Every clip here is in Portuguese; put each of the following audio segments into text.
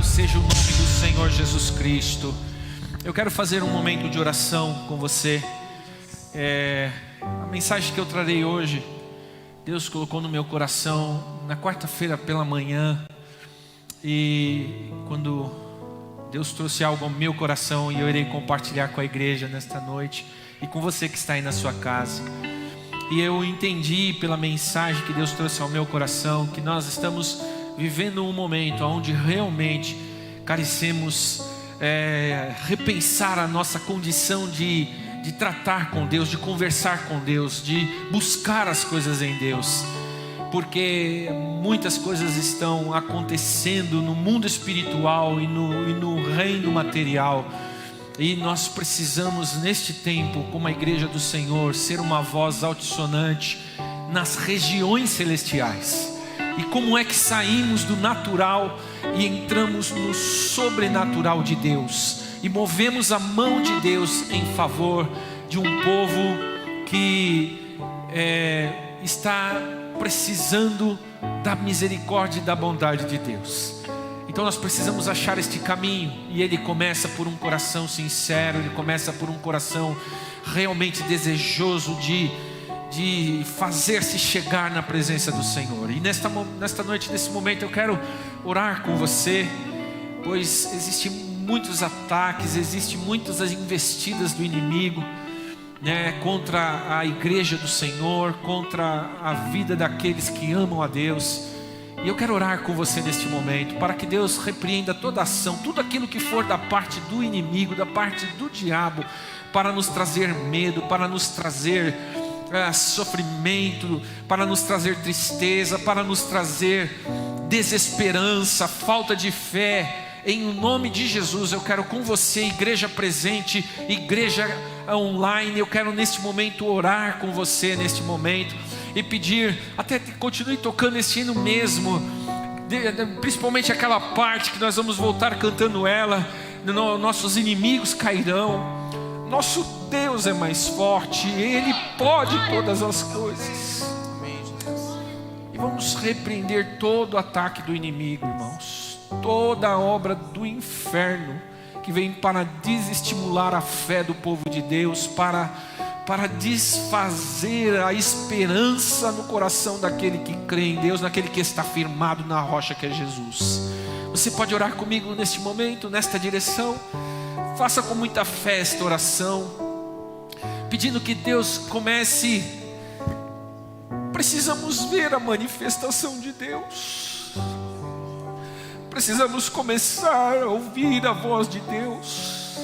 seja o nome do Senhor Jesus Cristo. Eu quero fazer um momento de oração com você. A mensagem que eu trarei hoje, Deus colocou no meu coração na quarta-feira pela manhã. E quando Deus trouxe algo ao meu coração, e eu irei compartilhar com a igreja nesta noite e com você que está aí na sua casa. E eu entendi pela mensagem que Deus trouxe ao meu coração que nós estamos vivendo um momento onde realmente carecemos repensar a nossa condição de tratar com Deus, de conversar com Deus, de buscar as coisas em Deus. Porque muitas coisas estão acontecendo no mundo espiritual e no reino material. E nós precisamos neste tempo, como a igreja do Senhor, ser uma voz altissonante nas regiões celestiais. E como é que saímos do natural e entramos no sobrenatural de Deus e movemos a mão de Deus em favor de um povo que está precisando da misericórdia e da bondade de Deus. Então nós precisamos achar este caminho, e ele começa por um coração sincero, ele começa por um coração realmente desejoso de fazer-se chegar na presença do Senhor. E nesta noite, nesse momento, eu quero orar com você, pois existem muitos ataques, existem muitas investidas do inimigo, contra a igreja do Senhor, contra a vida daqueles que amam a Deus. E eu quero orar com você neste momento, para que Deus repreenda toda ação, tudo aquilo que for da parte do inimigo, da parte do diabo, para nos trazer medo, para nos trazer sofrimento, para nos trazer tristeza, para nos trazer desesperança, falta de fé. Em nome de Jesus, eu quero com você, igreja presente, igreja online, eu quero neste momento orar com você neste momento e pedir, até que continue tocando esse hino mesmo, principalmente aquela parte que nós vamos voltar cantando ela. Nossos inimigos cairão. Nosso Deus é mais forte, Ele pode todas as coisas. E vamos repreender todo ataque do inimigo, irmãos, toda a obra do inferno que vem para desestimular a fé do povo de Deus, para desfazer a esperança no coração daquele que crê em Deus, naquele que está firmado na rocha que é Jesus. Você pode orar comigo neste momento, nesta direção? Faça com muita fé esta oração, pedindo que Deus comece. Precisamos ver a manifestação de Deus, precisamos começar a ouvir a voz de Deus,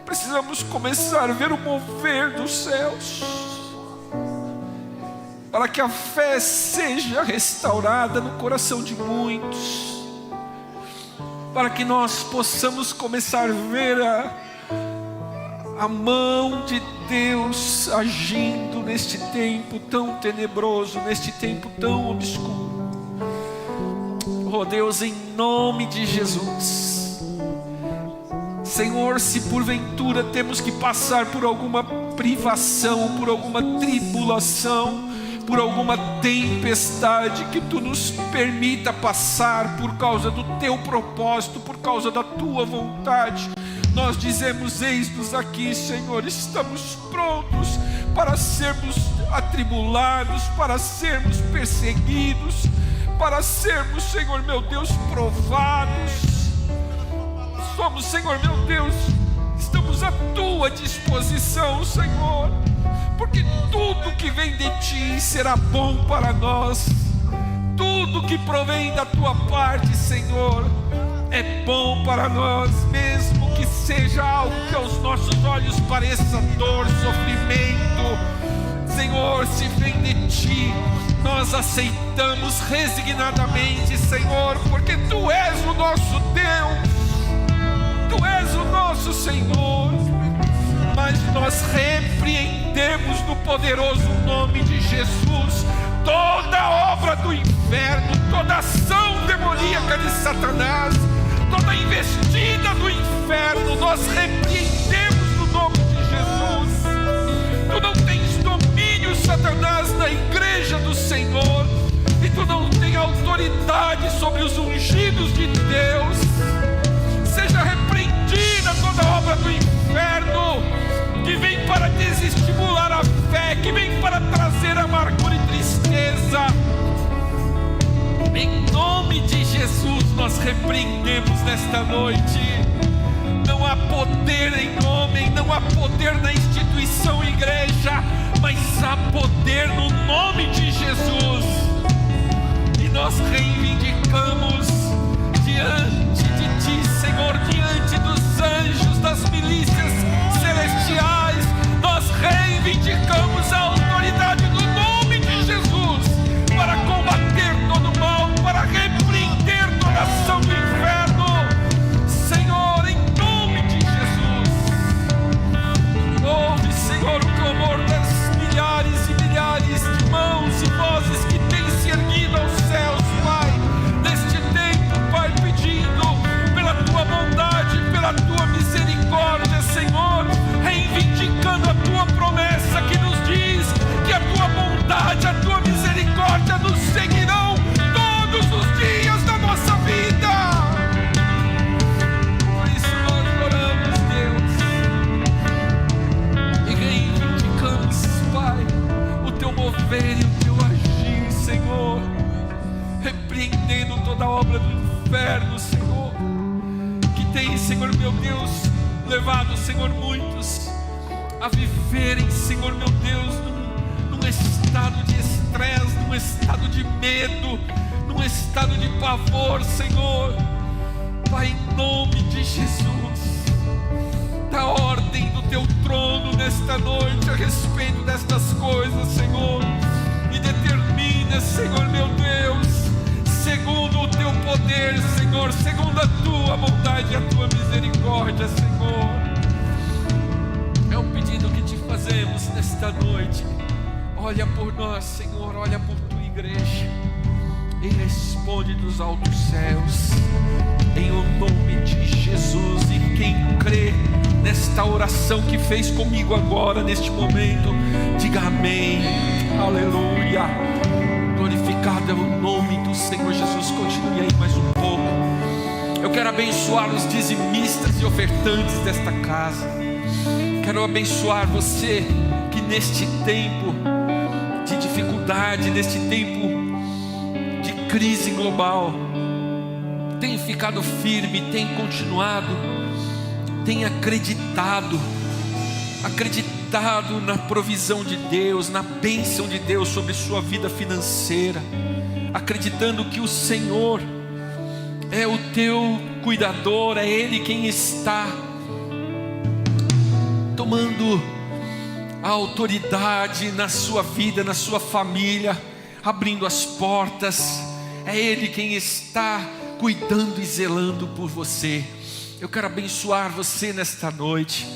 precisamos começar a ver o mover dos céus, para que a fé seja restaurada no coração de muitos, para que nós possamos começar a ver a mão de Deus agindo neste tempo tão tenebroso, neste tempo tão obscuro. Oh Deus, em nome de Jesus, Senhor, se porventura temos que passar por alguma privação, por alguma tribulação, por alguma tempestade, que Tu nos permita passar por causa do Teu propósito, por causa da Tua vontade, nós dizemos: eis-nos aqui, Senhor, estamos prontos para sermos atribulados, para sermos perseguidos, para sermos, Senhor meu Deus, provados. Somos, Senhor meu Deus, estamos à Tua disposição, Senhor, porque tudo que vem de Ti será bom para nós. Tudo que provém da Tua parte, Senhor, é bom para nós, mesmo que seja algo que aos nossos olhos pareça dor, sofrimento. Senhor, se vem de Ti, nós aceitamos resignadamente, Senhor, porque Tu és o nosso Deus, Tu és o nosso Senhor. Mas nós repreendemos no poderoso nome de Jesus toda obra do inferno, toda ação demoníaca de Satanás, toda investida do inferno, nós repreendemos no nome de Jesus. Tu não tens domínio, Satanás, na igreja do Senhor, e Tu não tens autoridade sobre os ungidos de Deus. Jesus, nós repreendemos nesta noite. Não há poder em homem, não há poder na instituição igreja, mas há poder no nome de Jesus. E nós reivindicamos diante de Ti, Senhor, diante dos anjos, das milícias celestiais, nós reivindicamos a autoridade do nome de Jesus para combater todo o mal, para repreender toda ação do inferno. Senhor, em nome de Jesus, ouve, Senhor, o clamor das milhares e milhares de mãos e vozes que têm se erguido aos céus, Pai, neste tempo, Pai, pedindo pela Tua bondade, pela Tua misericórdia, Senhor, reivindicando a Tua promessa que nos diz que a Tua bondade, a Tua misericórdia nos seguirão todos os dias da nossa vida. Por isso nós oramos, Deus, e reivindicamos, Pai, o Teu mover e o Teu agir, Senhor, repreendendo toda a obra do inferno, Senhor, que tem, Senhor, meu Deus, levado, Senhor, muitos a viverem, Senhor, meu Deus, num estado de estresse, num estado de medo, num estado de pavor, Senhor. Pai, em nome de Jesus, dá ordem do Teu trono nesta noite a respeito destas coisas, Senhor, e determina, Senhor, meu Deus, segundo o Teu poder, Senhor, segundo a Tua bondade e a Tua misericórdia, Senhor. É um pedido que Te fazemos nesta noite. Olha por nós, Senhor, olha por Tua igreja e responde dos altos céus, em o nome de Jesus. E quem crê nesta oração que fez comigo agora, neste momento, diga amém, aleluia. Glorificado é o nome do Senhor Jesus. Continue aí mais um pouco. Eu quero abençoar os dizimistas e ofertantes desta casa. Quero abençoar você que neste tempo de dificuldade, neste tempo de crise global, tem ficado firme, tem continuado, tem acreditado na provisão de Deus, na bênção de Deus sobre sua vida financeira, acreditando que o Senhor é o teu cuidador, é Ele quem está tomando a autoridade na sua vida, na sua família, abrindo as portas. É Ele quem está cuidando e zelando por você. Eu quero abençoar você nesta noite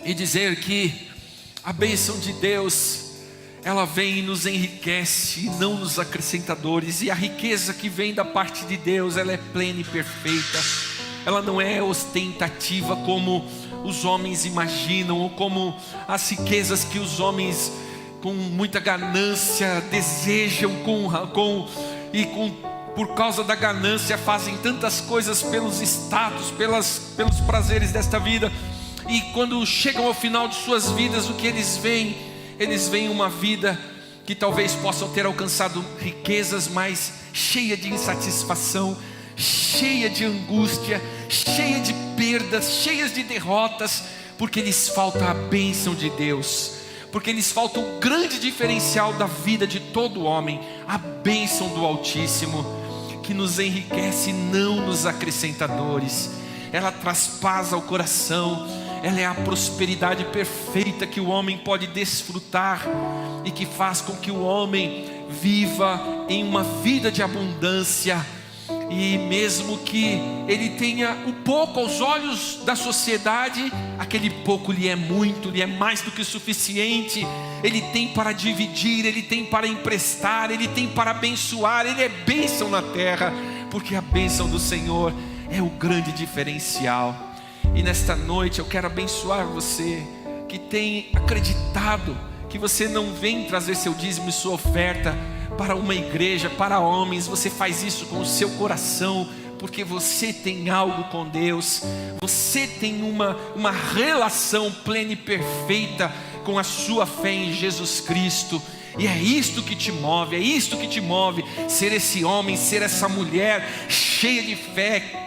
e dizer que a bênção de Deus, ela vem e nos enriquece, e não nos acrescenta dores. E a riqueza que vem da parte de Deus, ela é plena e perfeita. Ela não é ostentativa como os homens imaginam, ou como as riquezas que os homens com muita ganância desejam, por causa da ganância fazem tantas coisas pelos status, pelos prazeres desta vida. E quando chegam ao final de suas vidas, o que eles veem? Eles veem uma vida que talvez possam ter alcançado riquezas, mas cheia de insatisfação, cheia de angústia, cheia de perdas, cheias de derrotas, porque lhes falta a bênção de Deus, porque lhes falta o grande diferencial da vida de todo homem, a bênção do Altíssimo, que nos enriquece e não nos acrescenta dores. Ela traz paz ao coração, ela é a prosperidade perfeita que o homem pode desfrutar e que faz com que o homem viva em uma vida de abundância. E mesmo que ele tenha o pouco aos olhos da sociedade, aquele pouco lhe é muito, lhe é mais do que o suficiente. Ele tem para dividir, ele tem para emprestar, ele tem para abençoar. Ele é bênção na terra, porque a bênção do Senhor é o grande diferencial. E nesta noite eu quero abençoar você que tem acreditado que você não vem trazer seu dízimo e sua oferta para uma igreja, para homens. Você faz isso com o seu coração, porque você tem algo com Deus. Você tem uma relação plena e perfeita com a sua fé em Jesus Cristo. E é isto que te move, é isto que te move, ser esse homem, ser essa mulher cheia de fé,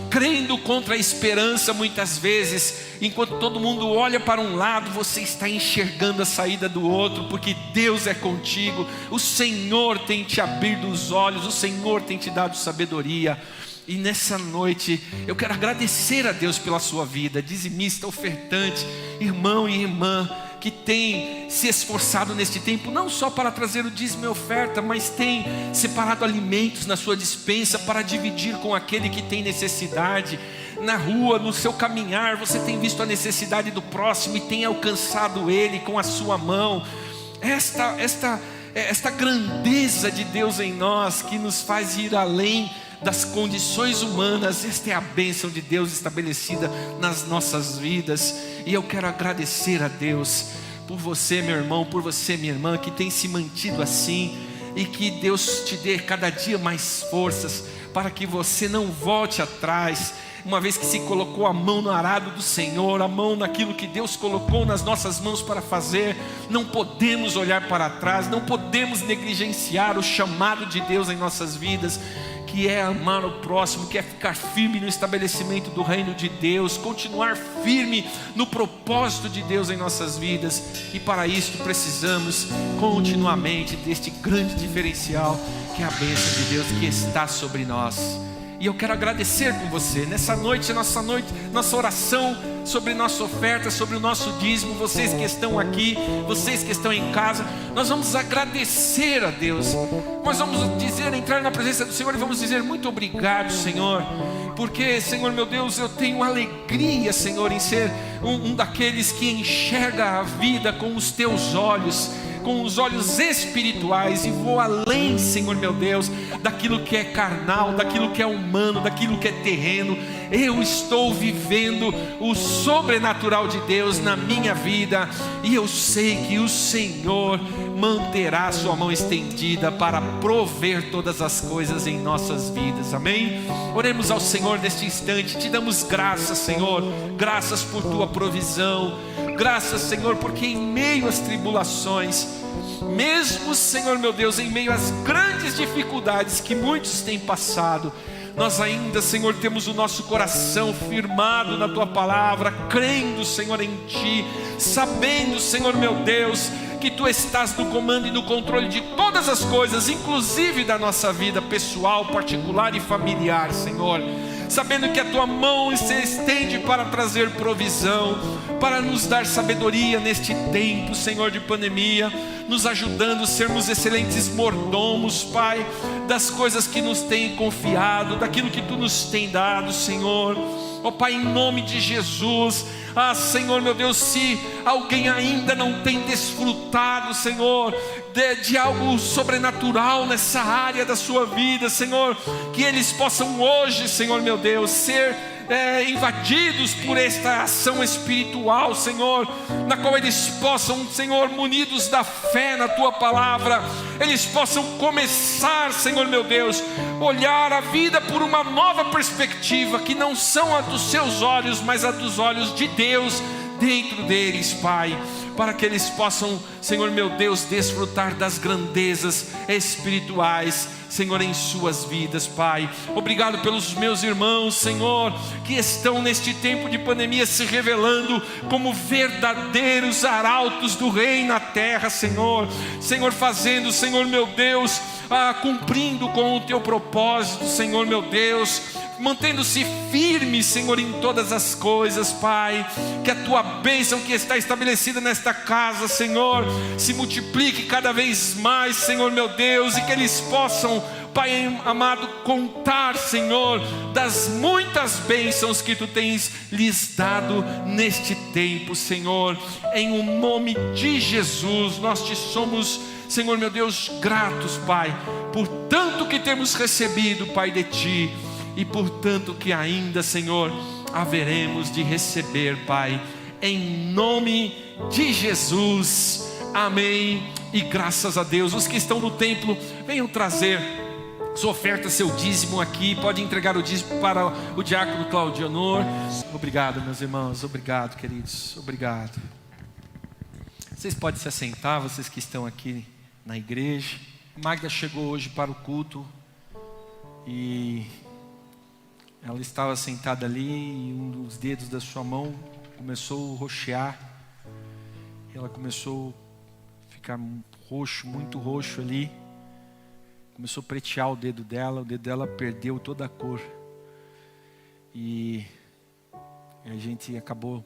crendo contra a esperança muitas vezes. Enquanto todo mundo olha para um lado, você está enxergando a saída do outro, porque Deus é contigo. O Senhor tem te abrido os olhos, o Senhor tem te dado sabedoria. E nessa noite eu quero agradecer a Deus pela sua vida, dizimista, ofertante, irmão e irmã, que tem se esforçado neste tempo, não só para trazer o dízimo e oferta, mas tem separado alimentos na sua despensa para dividir com aquele que tem necessidade. Na rua, no seu caminhar, você tem visto a necessidade do próximo e tem alcançado ele com a sua mão. Esta grandeza de Deus em nós, que nos faz ir além das condições humanas, esta é a bênção de Deus estabelecida nas nossas vidas. E eu quero agradecer a Deus por você, meu irmão, por você, minha irmã, que tem se mantido assim, e que Deus te dê cada dia mais forças para que você não volte atrás. Uma vez que se colocou a mão no arado do Senhor, a mão naquilo que Deus colocou nas nossas mãos para fazer, não podemos olhar para trás, não podemos negligenciar o chamado de Deus em nossas vidas, que é amar o próximo, que é ficar firme no estabelecimento do reino de Deus, continuar firme no propósito de Deus em nossas vidas. E para isso precisamos continuamente deste grande diferencial, que é a bênção de Deus que está sobre nós. E eu quero agradecer com você, nessa noite, nossa oração sobre nossa oferta, sobre o nosso dízimo. Vocês que estão aqui, vocês que estão em casa, nós vamos agradecer a Deus. Nós vamos entrar na presença do Senhor e vamos dizer muito obrigado, Senhor, porque, Senhor meu Deus, eu tenho alegria, Senhor, em ser um daqueles que enxerga a vida com os teus olhos, com os olhos espirituais, e vou além, Senhor meu Deus, daquilo que é carnal, daquilo que é humano, daquilo que é terreno. Eu estou vivendo o sobrenatural de Deus na minha vida, e eu sei que o Senhor manterá a sua mão estendida para prover todas as coisas em nossas vidas, amém? Oremos ao Senhor neste instante. Te damos graças, Senhor, graças por tua provisão, graças, Senhor, porque em meio às tribulações, mesmo, Senhor meu Deus, em meio às grandes dificuldades que muitos têm passado, nós ainda, Senhor, temos o nosso coração firmado na tua palavra, crendo, Senhor, em ti, sabendo, Senhor meu Deus, que tu estás no comando e no controle de todas as coisas, inclusive da nossa vida pessoal, particular e familiar, Senhor. Sabendo que a tua mão se estende para trazer provisão, para nos dar sabedoria neste tempo, Senhor, de pandemia, nos ajudando a sermos excelentes mordomos, Pai, das coisas que nos tem confiado, daquilo que tu nos tem dado, Senhor. Ó Pai, em nome de Jesus, Senhor meu Deus, se alguém ainda não tem desfrutado, Senhor, de algo sobrenatural nessa área da sua vida, Senhor, que eles possam hoje, Senhor meu Deus, ser invadidos por esta ação espiritual, Senhor, na qual eles possam, Senhor, munidos da fé na tua palavra, eles possam começar, Senhor meu Deus, olhar a vida por uma nova perspectiva, que não são a dos seus olhos, mas a dos olhos de Deus dentro deles, Pai, para que eles possam, Senhor meu Deus, desfrutar das grandezas espirituais, Senhor, em suas vidas, Pai. Obrigado pelos meus irmãos, Senhor, que estão neste tempo de pandemia se revelando como verdadeiros arautos do Rei na terra, Senhor. Senhor, fazendo, Senhor meu Deus, cumprindo com o teu propósito, Senhor meu Deus, mantendo-se firme, Senhor, em todas as coisas, Pai. Que a tua bênção que está estabelecida nesta casa, Senhor, se multiplique cada vez mais, Senhor meu Deus, e que eles possam, Pai amado, contar, Senhor, das muitas bênçãos que tu tens lhes dado neste tempo, Senhor. Em o nome de Jesus, nós te somos, Senhor meu Deus, gratos, Pai, por tanto que temos recebido, Pai, de ti, e por tanto que ainda, Senhor, haveremos de receber, Pai, em nome de Jesus, amém, e graças a Deus. Os que estão no templo, venham trazer sua oferta, seu dízimo aqui, pode entregar o dízimo para o diácono Claudionor. Obrigado, meus irmãos, obrigado, queridos, obrigado. Vocês podem se assentar, vocês que estão aqui na igreja. Magda chegou hoje para o culto e ela estava sentada ali e um dos dedos da sua mão começou a roxear. Ela começou a ficar roxo, muito roxo ali. Começou a pretear o dedo dela perdeu toda a cor. E a gente acabou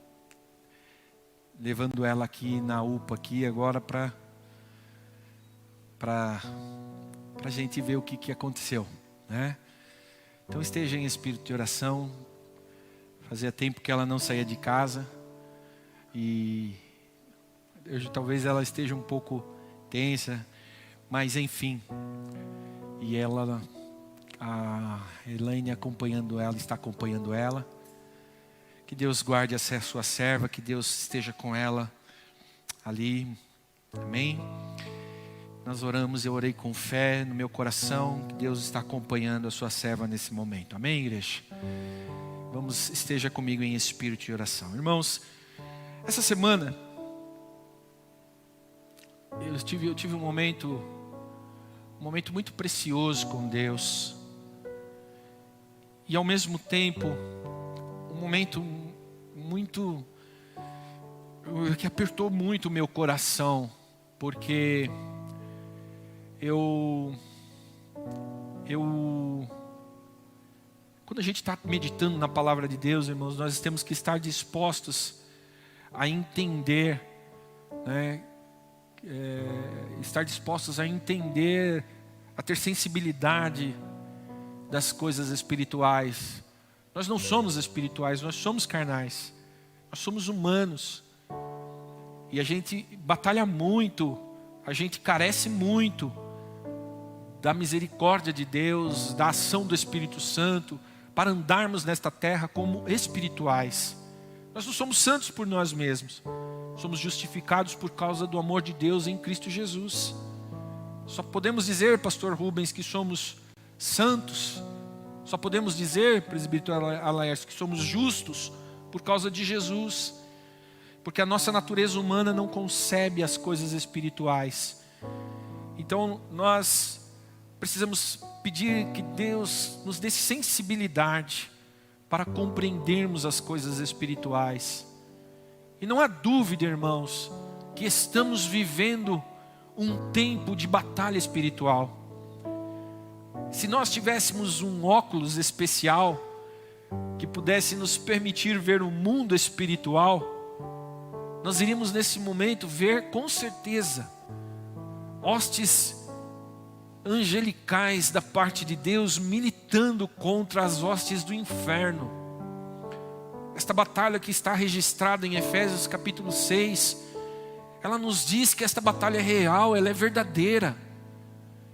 levando ela aqui na UPA aqui agora para a gente ver o que aconteceu, né? Então esteja em espírito de oração. Fazia tempo que ela não saía de casa e talvez ela esteja um pouco tensa, mas enfim. E ela, a Elaine acompanhando ela, está acompanhando ela. Que Deus guarde a sua serva, que Deus esteja com ela ali, amém? Nós oramos, eu orei com fé no meu coração, que Deus está acompanhando a sua serva nesse momento, amém, igreja? Esteja comigo em espírito de oração. Irmãos, essa semana, eu tive um momento muito precioso com Deus, e ao mesmo tempo, um momento muito, que apertou muito o meu coração, porque quando a gente está meditando na palavra de Deus, irmãos, nós temos que estar dispostos a entender, né? Estar dispostos a entender, a ter sensibilidade das coisas espirituais. Nós não somos espirituais, nós somos carnais, nós somos humanos, e a gente batalha muito, a gente carece muito da misericórdia de Deus, da ação do Espírito Santo, para andarmos nesta terra como espirituais. Nós não somos santos por nós mesmos, somos justificados por causa do amor de Deus em Cristo Jesus. Só podemos dizer, pastor Rubens, que somos santos, só podemos dizer, presbítero Alaércio, que somos justos por causa de Jesus, porque a nossa natureza humana não concebe as coisas espirituais. Então nós precisamos pedir que Deus nos dê sensibilidade para compreendermos as coisas espirituais. E não há dúvida, irmãos, que estamos vivendo um tempo de batalha espiritual. Se nós tivéssemos um óculos especial que pudesse nos permitir ver o mundo espiritual, nós iríamos nesse momento ver com certeza hostes angelicais da parte de Deus militando contra as hostes do inferno. Esta batalha que está registrada em Efésios capítulo 6, ela nos diz que esta batalha é real, ela é verdadeira.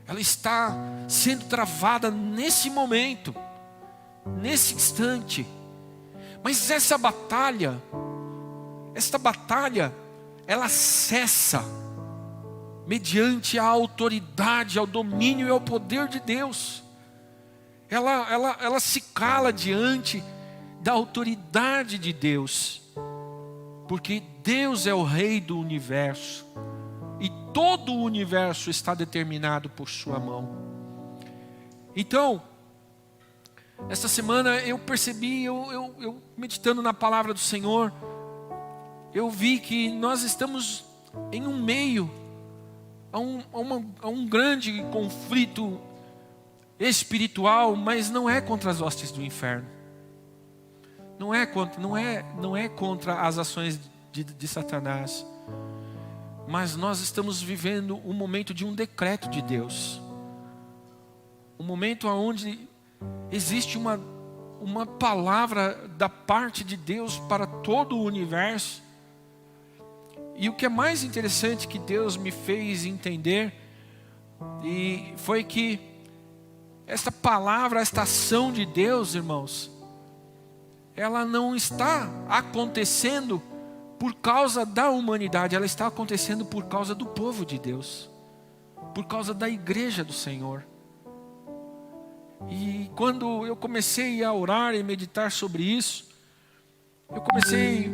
Ela está sendo travada nesse momento, nesse instante. Mas esta batalha, ela cessa mediante a autoridade, ao domínio e ao poder de Deus. Ela se cala diante da autoridade de Deus, porque Deus é o Rei do universo, e todo o universo está determinado por sua mão. Então, esta semana eu percebi, eu meditando na palavra do Senhor, eu vi que nós estamos em um meio a um grande conflito espiritual, mas não é contra as hostes do inferno. Não é contra as ações de Satanás. Mas nós estamos vivendo um momento de um decreto de Deus. Um momento onde existe uma palavra da parte de Deus para todo o universo. E o que é mais interessante que Deus me fez entender foi que esta palavra, esta ação de Deus, irmãos, ela não está acontecendo por causa da humanidade, ela está acontecendo por causa do povo de Deus, por causa da igreja do Senhor. E quando eu comecei a orar e meditar sobre isso, eu comecei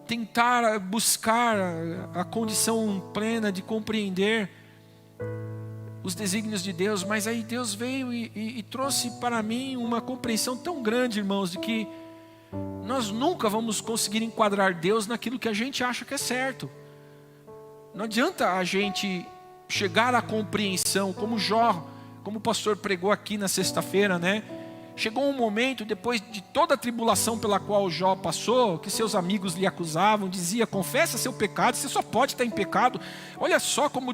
tentar buscar a condição plena de compreender os desígnios de Deus, mas aí Deus veio e trouxe para mim uma compreensão tão grande, irmãos, de que nós nunca vamos conseguir enquadrar Deus naquilo que a gente acha que é certo. Não adianta a gente chegar à compreensão, como Jó, como o pastor pregou aqui na sexta-feira, né? Chegou um momento, depois de toda a tribulação pela qual Jó passou, que seus amigos lhe acusavam, dizia: confessa seu pecado, você só pode estar em pecado. Olha só como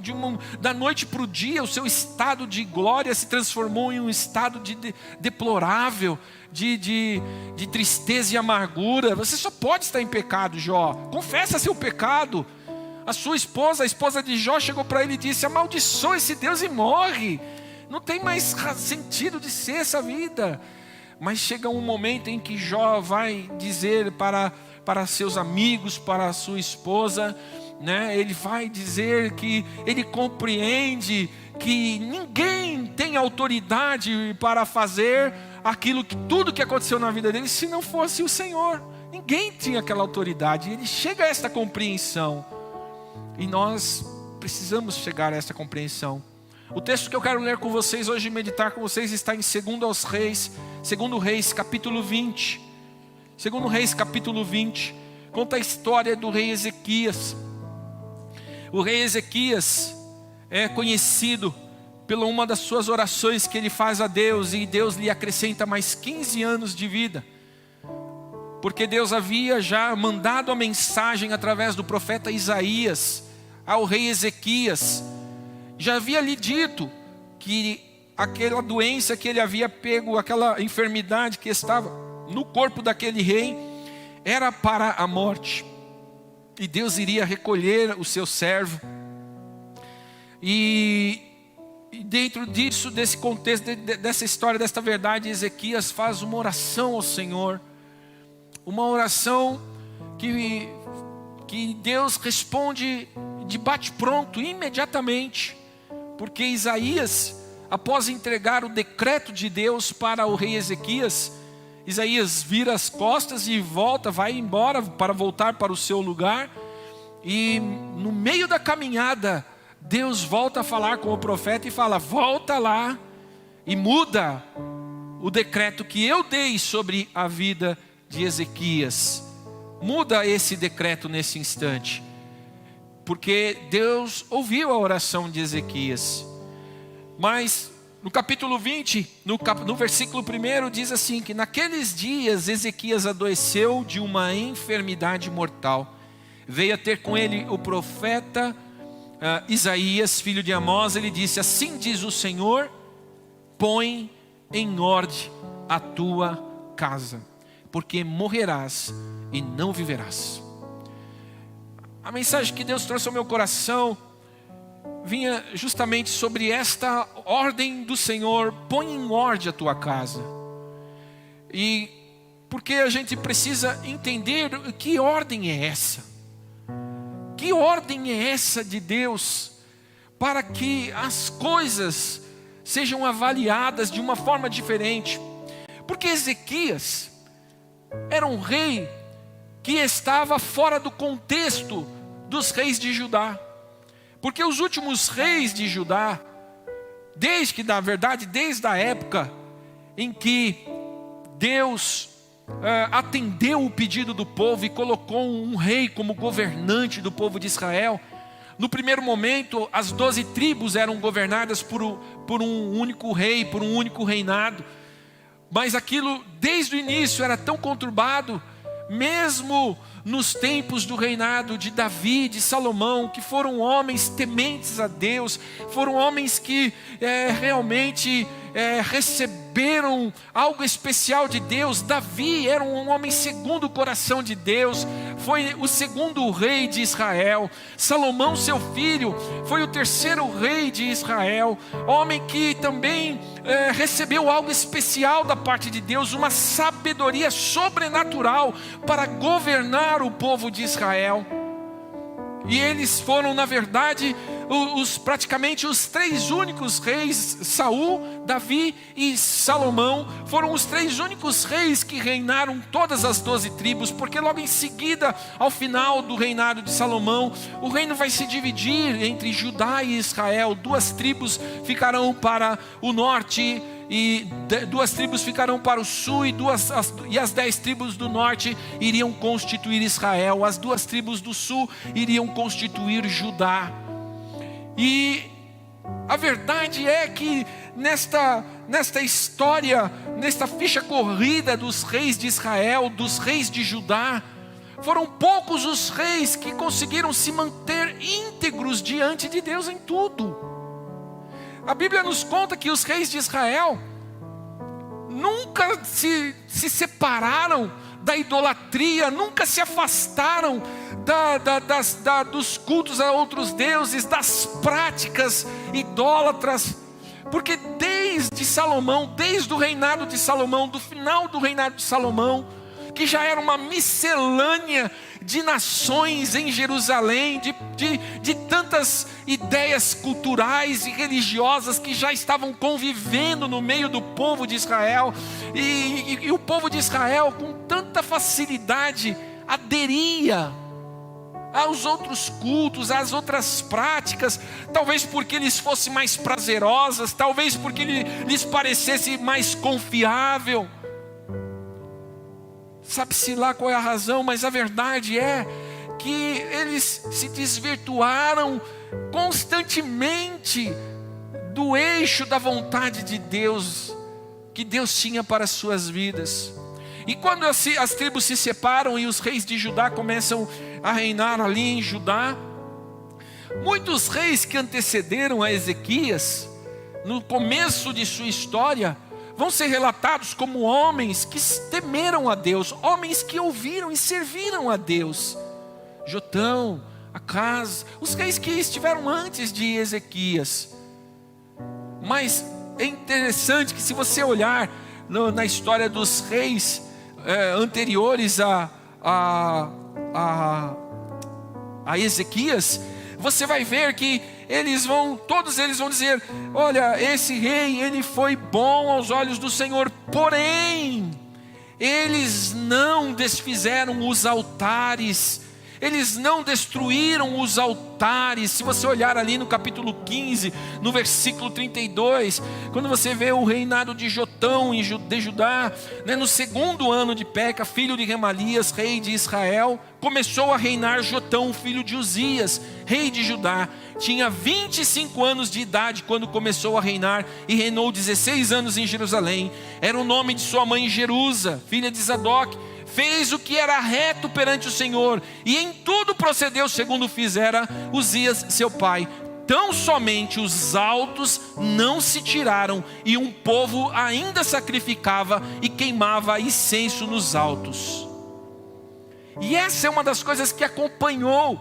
da noite para o dia o seu estado de glória se transformou em um estado deplorável, de tristeza e amargura. Você só pode estar em pecado, Jó, confessa seu pecado. A sua esposa, a esposa de Jó, chegou para ele e disse: amaldiçoa esse Deus e morre. Não tem mais sentido de ser essa vida. Mas chega um momento em que Jó vai dizer para seus amigos, para a sua esposa, né? Ele vai dizer que ele compreende que ninguém tem autoridade para fazer tudo que aconteceu na vida dele, se não fosse o Senhor. Ninguém tinha aquela autoridade. Ele chega a esta compreensão. E nós precisamos chegar a esta compreensão. O texto que eu quero ler com vocês hoje, meditar com vocês, está em 2 Reis, capítulo 20. 2 Reis, capítulo 20, conta a história do rei Ezequias. O rei Ezequias é conhecido pela uma das suas orações que ele faz a Deus, e Deus lhe acrescenta mais 15 anos de vida. Porque Deus havia já mandado a mensagem através do profeta Isaías ao rei Ezequias. Já havia lhe dito que aquela doença que ele havia pego, aquela enfermidade que estava no corpo daquele rei, era para a morte. E Deus iria recolher o seu servo. E dentro disso, desse contexto, dessa história, desta verdade, Ezequias faz uma oração ao Senhor. Uma oração que Deus responde de bate-pronto, imediatamente. Porque Isaías, após entregar o decreto de Deus para o rei Ezequias, Isaías vira as costas e vai embora para voltar para o seu lugar. E no meio da caminhada, Deus volta a falar com o profeta e fala: volta lá e muda o decreto que eu dei sobre a vida de Ezequias. Muda esse decreto nesse instante. Porque Deus ouviu a oração de Ezequias. Mas no capítulo 20, no versículo 1, diz assim: que naqueles dias Ezequias adoeceu de uma enfermidade mortal. Veio a ter com ele o profeta Isaías, filho de Amós. Ele disse: assim diz o Senhor, põe em ordem a tua casa, porque morrerás e não viverás. A mensagem que Deus trouxe ao meu coração vinha justamente sobre esta ordem do Senhor: põe em ordem a tua casa. E porque a gente precisa entender que ordem é essa. Que ordem é essa de Deus para que as coisas sejam avaliadas de uma forma diferente? Porque Ezequias era um rei que estava fora do contexto dos reis de Judá. Porque os últimos reis de Judá, desde a época em que Deus atendeu o pedido do povo e colocou um rei como governante do povo de Israel, no primeiro momento as 12 tribos eram governadas por um único rei, por um único reinado. Mas aquilo desde o início era tão conturbado, mesmo nos tempos do reinado de Davi, de Salomão, que foram homens tementes a Deus, foram homens que realmente receberam algo especial de Deus. Davi era um homem segundo o coração de Deus, foi o segundo rei de Israel. Salomão, seu filho, foi o terceiro rei de Israel, homem que também recebeu algo especial da parte de Deus, uma sabedoria sobrenatural para governar o povo de Israel. E eles foram, na verdade, praticamente os 3 únicos reis, Saul, Davi e Salomão, foram os 3 únicos reis que reinaram todas as 12 tribos, porque logo em seguida, ao final do reinado de Salomão, o reino vai se dividir entre Judá e Israel. 2 tribos ficarão para o norte e 2 tribos ficarão para o sul, e as 10 tribos do norte iriam constituir Israel. As 2 tribos do sul iriam constituir Judá. E a verdade é que nesta história, nesta ficha corrida dos reis de Israel, dos reis de Judá, foram poucos os reis que conseguiram se manter íntegros diante de Deus em tudo. A Bíblia nos conta que os reis de Israel nunca se separaram da idolatria, nunca se afastaram dos cultos a outros deuses, das práticas idólatras, porque desde Salomão, desde o reinado de Salomão, do final do reinado de Salomão, que já era uma miscelânea de nações em Jerusalém, de tantas ideias culturais e religiosas que já estavam convivendo no meio do povo de Israel, e o povo de Israel com tanta facilidade aderia aos outros cultos, às outras práticas, talvez porque lhes fosse mais prazerosas, talvez porque lhes parecesse mais confiável. Sabe-se lá qual é a razão, mas a verdade é que eles se desvirtuaram constantemente do eixo da vontade de Deus, que Deus tinha para as suas vidas. E quando as tribos se separam e os reis de Judá começam a reinar ali em Judá, muitos reis que antecederam a Ezequias, no começo de sua história, vão ser relatados como homens que temeram a Deus, homens que ouviram e serviram a Deus. Jotão, Acaz, os reis que estiveram antes de Ezequias. Mas é interessante que, se você olhar na história dos reis anteriores a Ezequias, você vai ver que todos eles vão dizer: olha, esse rei, ele foi bom aos olhos do Senhor, porém, eles não desfizeram os altares, eles não destruíram os altares. Se você olhar ali no capítulo 15, no versículo 32, quando você vê o reinado de Jotão de Judá, no 2º ano de Peca, filho de Remalias, rei de Israel, começou a reinar Jotão, filho de Uzias, rei de Judá. Tinha 25 anos de idade quando começou a reinar, e reinou 16 anos em Jerusalém. Era o nome de sua mãe Jerusa, filha de Zadok. Fez o que era reto perante o Senhor, e em tudo procedeu segundo fizera Uzias seu pai. Tão somente os altos não se tiraram, e um povo ainda sacrificava e queimava incenso nos altos. E essa é uma das coisas que acompanhou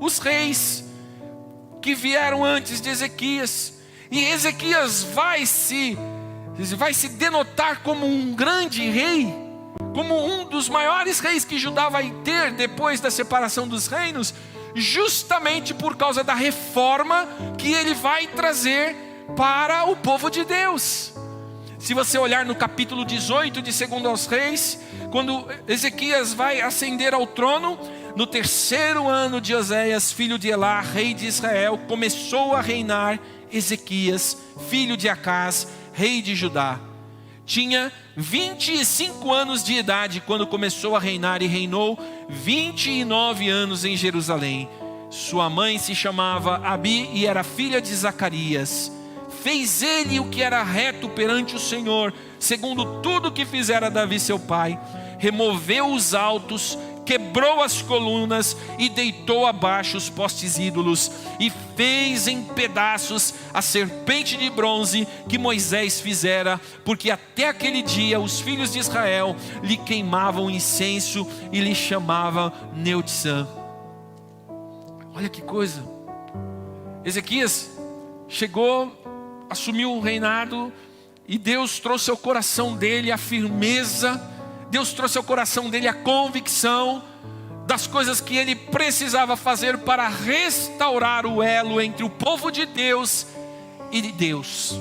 os reis que vieram antes de Ezequias. E Ezequias vai se denotar como um grande rei, como um dos maiores reis que Judá vai ter depois da separação dos reinos, justamente por causa da reforma que ele vai trazer para o povo de Deus. Se você olhar no capítulo 18 de 2 aos Reis, quando Ezequias vai ascender ao trono, no 3º ano de Oséias, filho de Elá, rei de Israel, começou a reinar Ezequias, filho de Acaz, rei de Judá. Tinha 25 anos de idade quando começou a reinar, e reinou 29 anos em Jerusalém. Sua mãe se chamava Abi e era filha de Zacarias. Fez ele o que era reto perante o Senhor, segundo tudo que fizera Davi seu pai. Removeu os altos, quebrou as colunas e deitou abaixo os postes ídolos, e fez em pedaços a serpente de bronze que Moisés fizera, porque até aquele dia os filhos de Israel lhe queimavam incenso e lhe chamavam Neutzã. Olha que coisa. Ezequias chegou, assumiu o reinado, e Deus trouxe ao coração dele a firmeza, Deus trouxe ao coração dele a convicção das coisas que ele precisava fazer para restaurar o elo entre o povo de Deus e de Deus.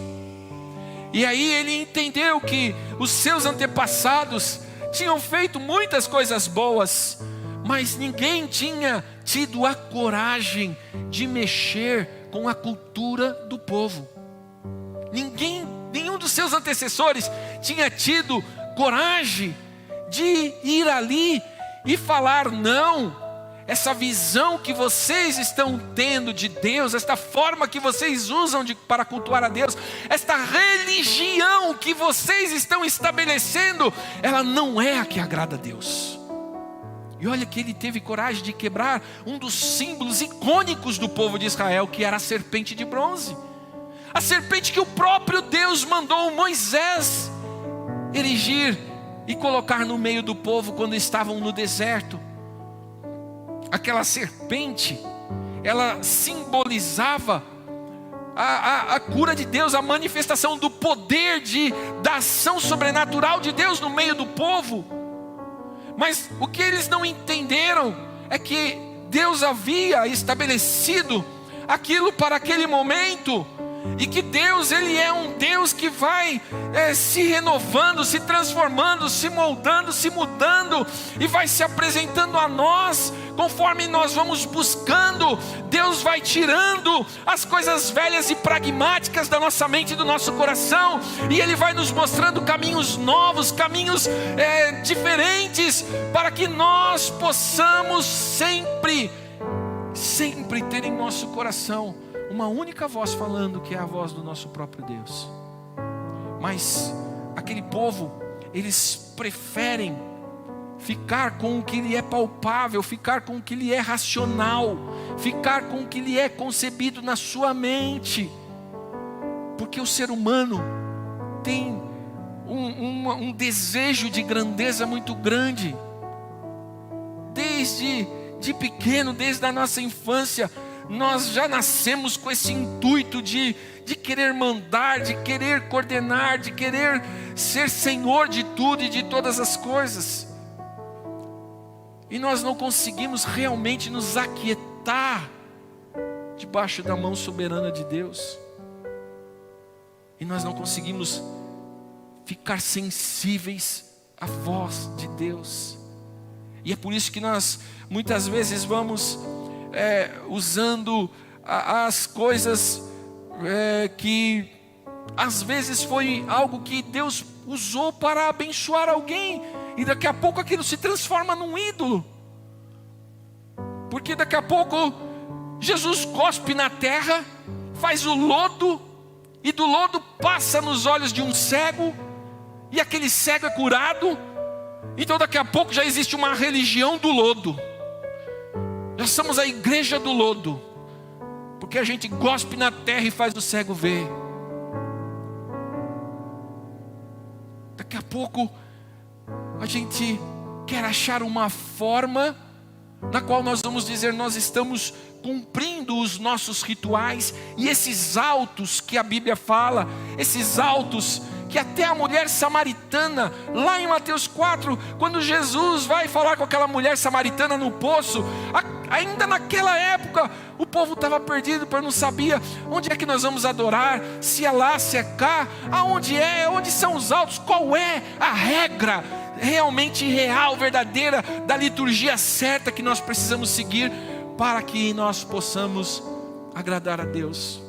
E aí ele entendeu que os seus antepassados tinham feito muitas coisas boas, mas ninguém tinha tido a coragem de mexer com a cultura do povo. Nenhum dos seus antecessores tinha tido coragem de ir ali e falar: não, essa visão que vocês estão tendo de Deus, esta forma que vocês usam para cultuar a Deus, esta religião que vocês estão estabelecendo, ela não é a que agrada a Deus. E olha que ele teve coragem de quebrar um dos símbolos icônicos do povo de Israel, que era a serpente de bronze. A serpente que o próprio Deus mandou Moisés erigir e colocar no meio do povo quando estavam no deserto. Aquela serpente, ela simbolizava a cura de Deus, a manifestação do poder da ação sobrenatural de Deus no meio do povo. Mas o que eles não entenderam é que Deus havia estabelecido aquilo para aquele momento, e que Deus, Ele é um Deus que vai se renovando, se transformando, se moldando, se mudando, e vai se apresentando a nós, conforme nós vamos buscando. Deus vai tirando as coisas velhas e pragmáticas da nossa mente e do nosso coração, e Ele vai nos mostrando caminhos novos, caminhos diferentes, para que nós possamos sempre ter em nosso coração uma única voz falando, que é a voz do nosso próprio Deus. Mas aquele povo, eles preferem ficar com o que lhe é palpável, ficar com o que lhe é racional, ficar com o que lhe é concebido na sua mente, porque o ser humano tem um desejo de grandeza muito grande. Desde pequeno, desde a nossa infância, nós já nascemos com esse intuito de querer mandar, de querer coordenar, de querer ser senhor de tudo e de todas as coisas. E nós não conseguimos realmente nos aquietar debaixo da mão soberana de Deus. E nós não conseguimos ficar sensíveis à voz de Deus. E é por isso que nós muitas vezes vamos usando as coisas que às vezes foi algo que Deus usou para abençoar alguém, e daqui a pouco aquilo se transforma num ídolo, porque daqui a pouco Jesus cospe na terra, faz o lodo, e do lodo passa nos olhos de um cego, e aquele cego é curado. Então daqui a pouco já existe uma religião do lodo. Já somos a igreja do lodo, porque a gente cospe na terra e faz o cego ver. Daqui a pouco a gente quer achar uma forma na qual nós vamos dizer: nós estamos cumprindo os nossos rituais, e esses autos que a Bíblia fala, esses autos que até a mulher samaritana, lá em Mateus 4, quando Jesus vai falar com aquela mulher samaritana no poço, ainda naquela época o povo estava perdido, porque não sabia onde é que nós vamos adorar, se é lá, se é cá, onde são os autos, qual é a regra realmente real, verdadeira, da liturgia certa que nós precisamos seguir para que nós possamos agradar a Deus.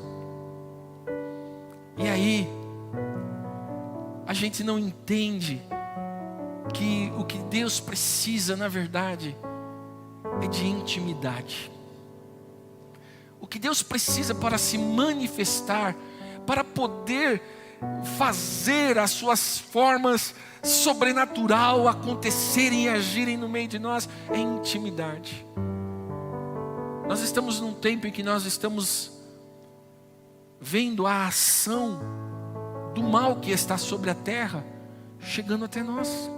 E aí a gente não entende que o que Deus precisa, na verdade, é de intimidade. O que Deus precisa para se manifestar, para poder fazer as suas formas sobrenatural acontecerem e agirem no meio de nós, é intimidade. Nós estamos num tempo em que nós estamos vendo a ação do mal que está sobre a terra chegando até nós.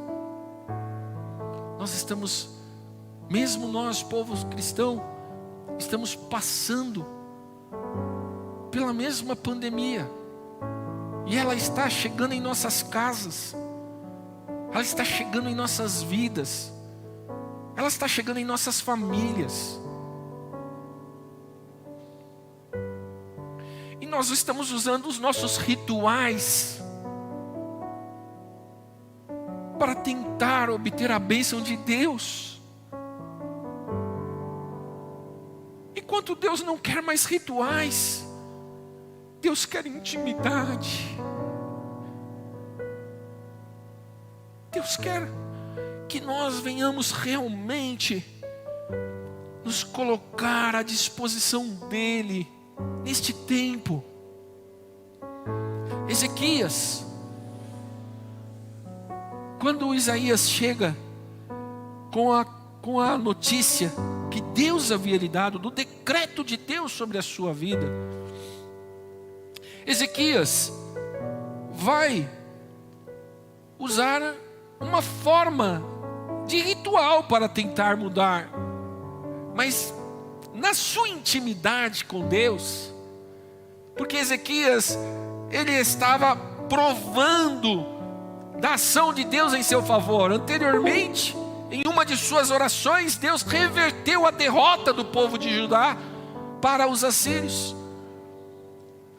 Nós estamos, mesmo nós, povo cristão, estamos passando pela mesma pandemia, e ela está chegando em nossas casas, ela está chegando em nossas vidas. ela está chegando em nossas famílias. E nós estamos usando os nossos rituais para tentar obter a bênção de Deus. Enquanto Deus não quer mais rituais, Deus quer intimidade. Deus quer que nós venhamos realmente nos colocar à disposição dEle neste tempo. Ezequias, quando Isaías chega com a notícia que Deus havia lhe dado, do decreto de Deus sobre a sua vida, Ezequias vai usar uma forma de ritual para tentar mudar, mas na sua intimidade com Deus, porque Ezequias, ele estava provando da ação de Deus em seu favor. Anteriormente, em uma de suas orações, Deus reverteu a derrota do povo de Judá para os assírios.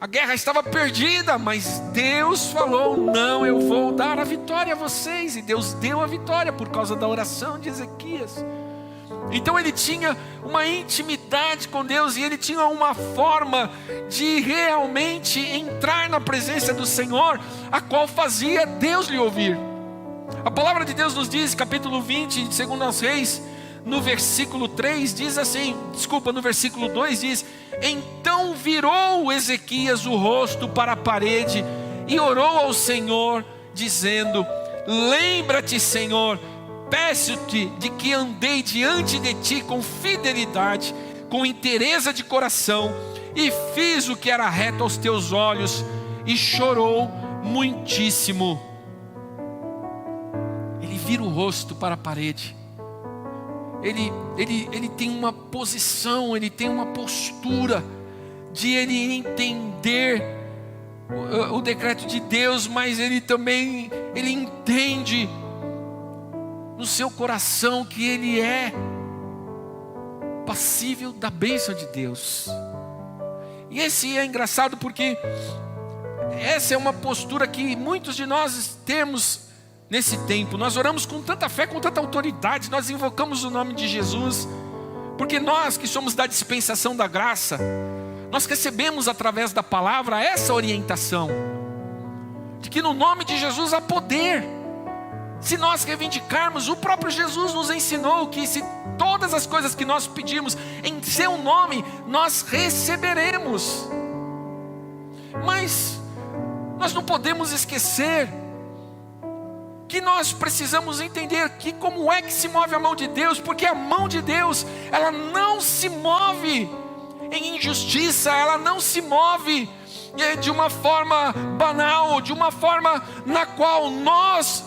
A guerra estava perdida, mas Deus falou: não, eu vou dar a vitória a vocês. E Deus deu a vitória por causa da oração de Ezequias. Então ele tinha uma intimidade com Deus, e ele tinha uma forma de realmente entrar na presença do Senhor, a qual fazia Deus lhe ouvir. A palavra de Deus nos diz, capítulo 20 de 2 Reis, no versículo 3, diz assim, no versículo 2 diz: então virou Ezequias o rosto para a parede e orou ao Senhor, dizendo: lembra-te, Senhor, peço-te de que andei diante de ti com fidelidade, com inteireza de coração, e fiz o que era reto aos teus olhos. E chorou muitíssimo. Ele vira o rosto para a parede. Ele tem uma posição, ele tem uma postura de ele entender o decreto de Deus, mas ele entende no seu coração que ele é passível da bênção de Deus. E esse é engraçado, porque essa é uma postura que muitos de nós temos nesse tempo. Nós oramos com tanta fé, com tanta autoridade, nós invocamos o nome de Jesus, porque nós que somos da dispensação da graça, nós recebemos através da palavra essa orientação, de que no nome de Jesus há poder. Se nós reivindicarmos, o próprio Jesus nos ensinou que se todas as coisas que nós pedimos em seu nome, nós receberemos. Mas nós não podemos esquecer que nós precisamos entender que como é que se move a mão de Deus, porque a mão de Deus, ela não se move em injustiça, ela não se move de uma forma banal, de uma forma na qual nós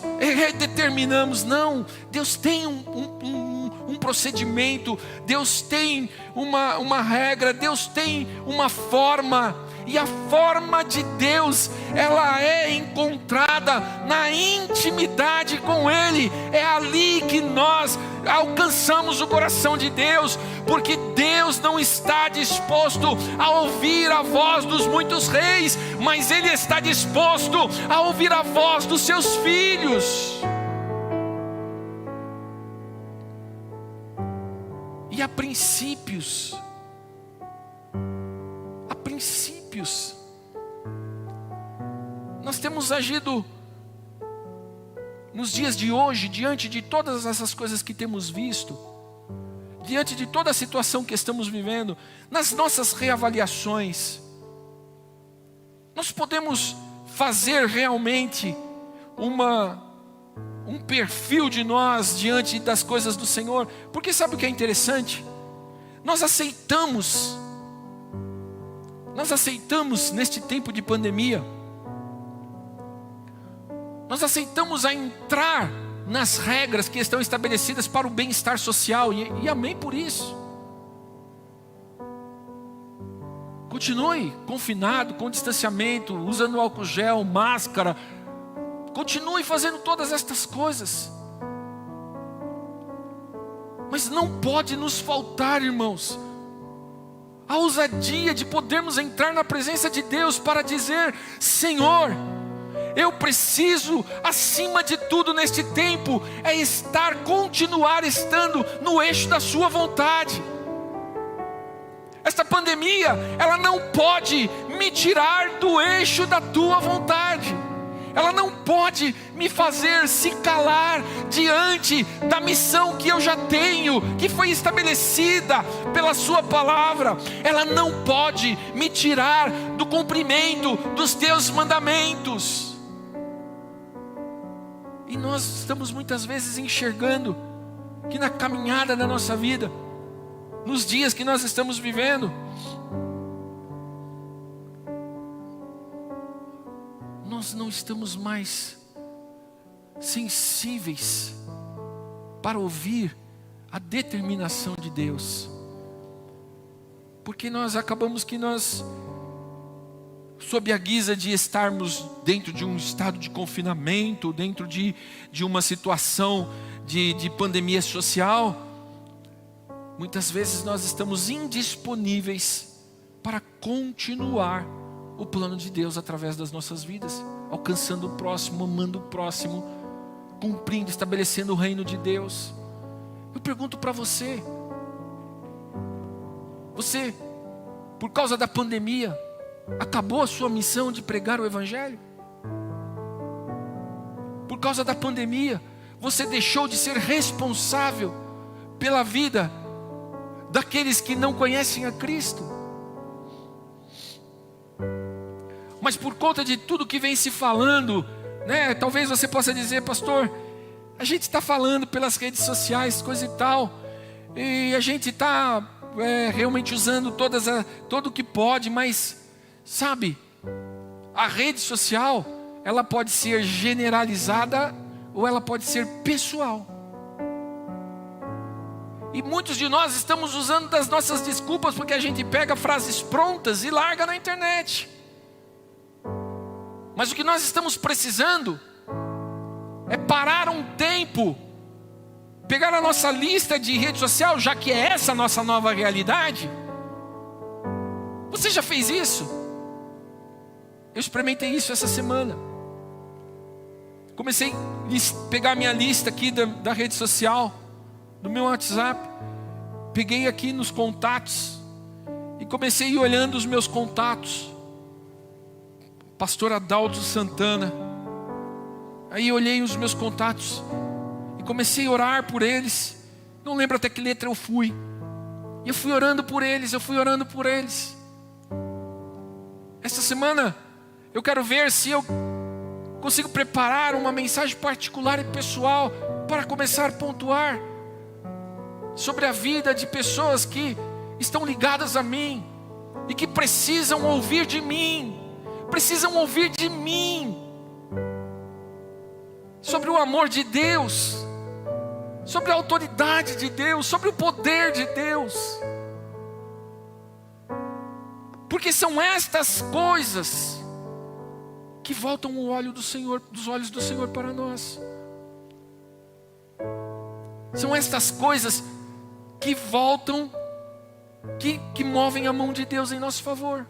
determinamos. Não, Deus tem um procedimento, Deus tem uma regra, Deus tem uma forma. E a forma de Deus, ela é encontrada na intimidade com Ele. É ali que nós alcançamos o coração de Deus, porque Deus não está disposto a ouvir a voz dos muitos reis, mas Ele está disposto a ouvir a voz dos seus filhos. E há princípios. Nós temos agido nos dias de hoje, diante de todas essas coisas que temos visto, diante de toda a situação que estamos vivendo, nas nossas reavaliações, nós podemos fazer realmente um perfil de nós diante das coisas do Senhor, porque sabe o que é interessante? Nós aceitamos neste tempo de pandemia, nós aceitamos a entrar nas regras que estão estabelecidas para o bem-estar social, e amém por isso. Continue confinado, com distanciamento, usando álcool gel, máscara, continue fazendo todas estas coisas. Mas não pode nos faltar, irmãos, a ousadia de podermos entrar na presença de Deus para dizer: Senhor, eu preciso, acima de tudo neste tempo, continuar estando no eixo da sua vontade. Esta pandemia, ela não pode me tirar do eixo da tua vontade. Ela não pode me fazer se calar diante da missão que eu já tenho, que foi estabelecida pela sua palavra. Ela não pode me tirar do cumprimento dos teus mandamentos. E nós estamos muitas vezes enxergando que na caminhada da nossa vida, nos dias que nós estamos vivendo, nós não estamos mais sensíveis para ouvir a determinação de Deus. Porque nós acabamos que nós, sob a guisa de estarmos dentro de um estado de confinamento, dentro de uma situação de pandemia social, muitas vezes nós estamos indisponíveis para continuar o plano de Deus através das nossas vidas, alcançando o próximo, amando o próximo, cumprindo, estabelecendo o reino de Deus. Eu pergunto para você, por causa da pandemia, acabou a sua missão de pregar o Evangelho? Por causa da pandemia, você deixou de ser responsável pela vida daqueles que não conhecem a Cristo? Mas por conta de tudo que vem se falando, né, talvez você possa dizer: pastor, a gente está falando pelas redes sociais, coisa e tal, e a gente está realmente usando todo o que pode, mas sabe, a rede social, ela pode ser generalizada ou ela pode ser pessoal. E muitos de nós estamos usando das nossas desculpas porque a gente pega frases prontas e larga na internet. Mas o que nós estamos precisando é parar um tempo, pegar a nossa lista de rede social, já que é essa a nossa nova realidade. Você já fez isso? Eu experimentei isso essa semana. Comecei a pegar minha lista aqui da rede social, do meu WhatsApp. Peguei aqui nos contatos e comecei a ir olhando os meus contatos. Pastor Adalto Santana. Aí olhei os meus contatos e comecei a orar por eles. Não lembro até que letra eu fui. E eu fui orando por eles, Essa semana eu quero ver se eu consigo preparar uma mensagem particular e pessoal para começar a pontuar sobre a vida de pessoas que estão ligadas a mim e que precisam ouvir de mim. Sobre o amor de Deus, sobre a autoridade de Deus, sobre o poder de Deus. Porque são estas coisas que voltam o olho do Senhor, dos olhos do Senhor para nós. São estas coisas que voltam, que movem a mão de Deus em nosso favor.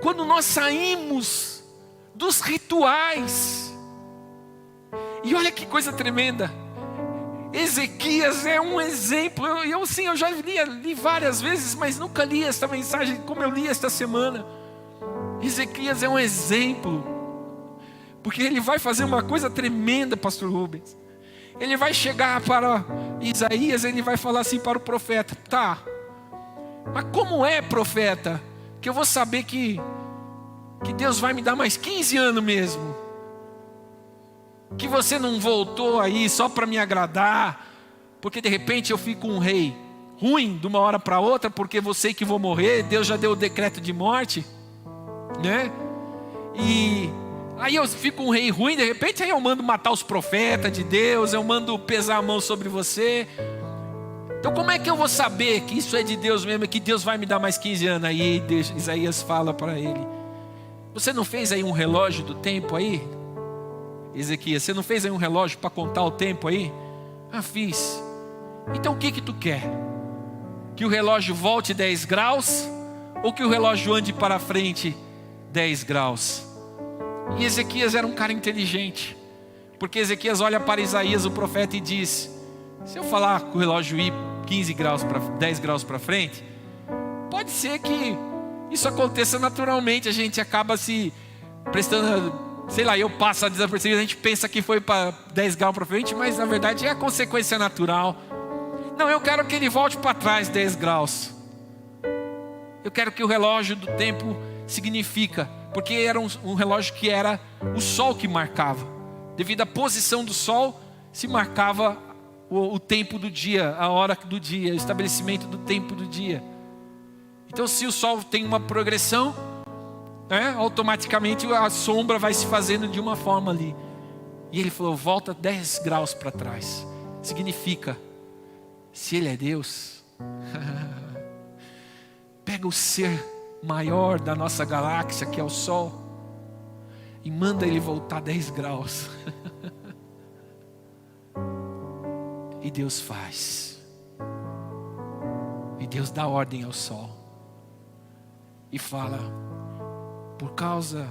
Quando nós saímos dos rituais, e olha que coisa tremenda, Ezequias é um exemplo. Eu já li várias vezes, mas nunca li esta mensagem como eu li esta semana. Ezequias é um exemplo, porque ele vai fazer uma coisa tremenda, pastor Rubens. Ele vai chegar para Isaías, ele vai falar assim para o profeta: tá, mas como é, profeta, que eu vou saber que Deus vai me dar mais 15 anos mesmo? Que você não voltou aí só para me agradar, porque de repente eu fico um rei ruim de uma hora para outra, porque eu sei que vou morrer, Deus já deu o decreto de morte, né? E aí eu fico um rei ruim, de repente aí eu mando matar os profetas de Deus, eu mando pesar a mão sobre você. Então como é que eu vou saber que isso é de Deus mesmo, que Deus vai me dar mais 15 anos? Aí Isaías fala para ele: você não fez aí um relógio do tempo aí? Ezequias, você não fez aí um relógio para contar o tempo aí? Ah, fiz. Então o que que tu quer? Que o relógio volte 10 graus? Ou que o relógio ande para frente 10 graus? E Ezequias era um cara inteligente, porque Ezequias olha para Isaías, o profeta, e diz: se eu falar que o relógio ir 15 graus para 10 graus para frente, pode ser que isso aconteça naturalmente. A gente acaba se prestando, sei lá, eu passo a desapercebido, a gente pensa que foi para 10 graus para frente, mas na verdade é a consequência natural. Não, eu quero que ele volte para trás 10 graus. Eu quero que o relógio do tempo significa, porque era um relógio que era o sol que marcava. Devido à posição do sol, se marcava o tempo do dia, a hora do dia, o estabelecimento do tempo do dia. Então, se o sol tem uma progressão, automaticamente a sombra vai se fazendo de uma forma ali. E ele falou: volta 10 graus para trás. Significa, se ele é Deus, pega o ser maior da nossa galáxia, que é o Sol, e manda ele voltar 10 graus. E Deus faz. E Deus dá ordem ao Sol. E fala: por causa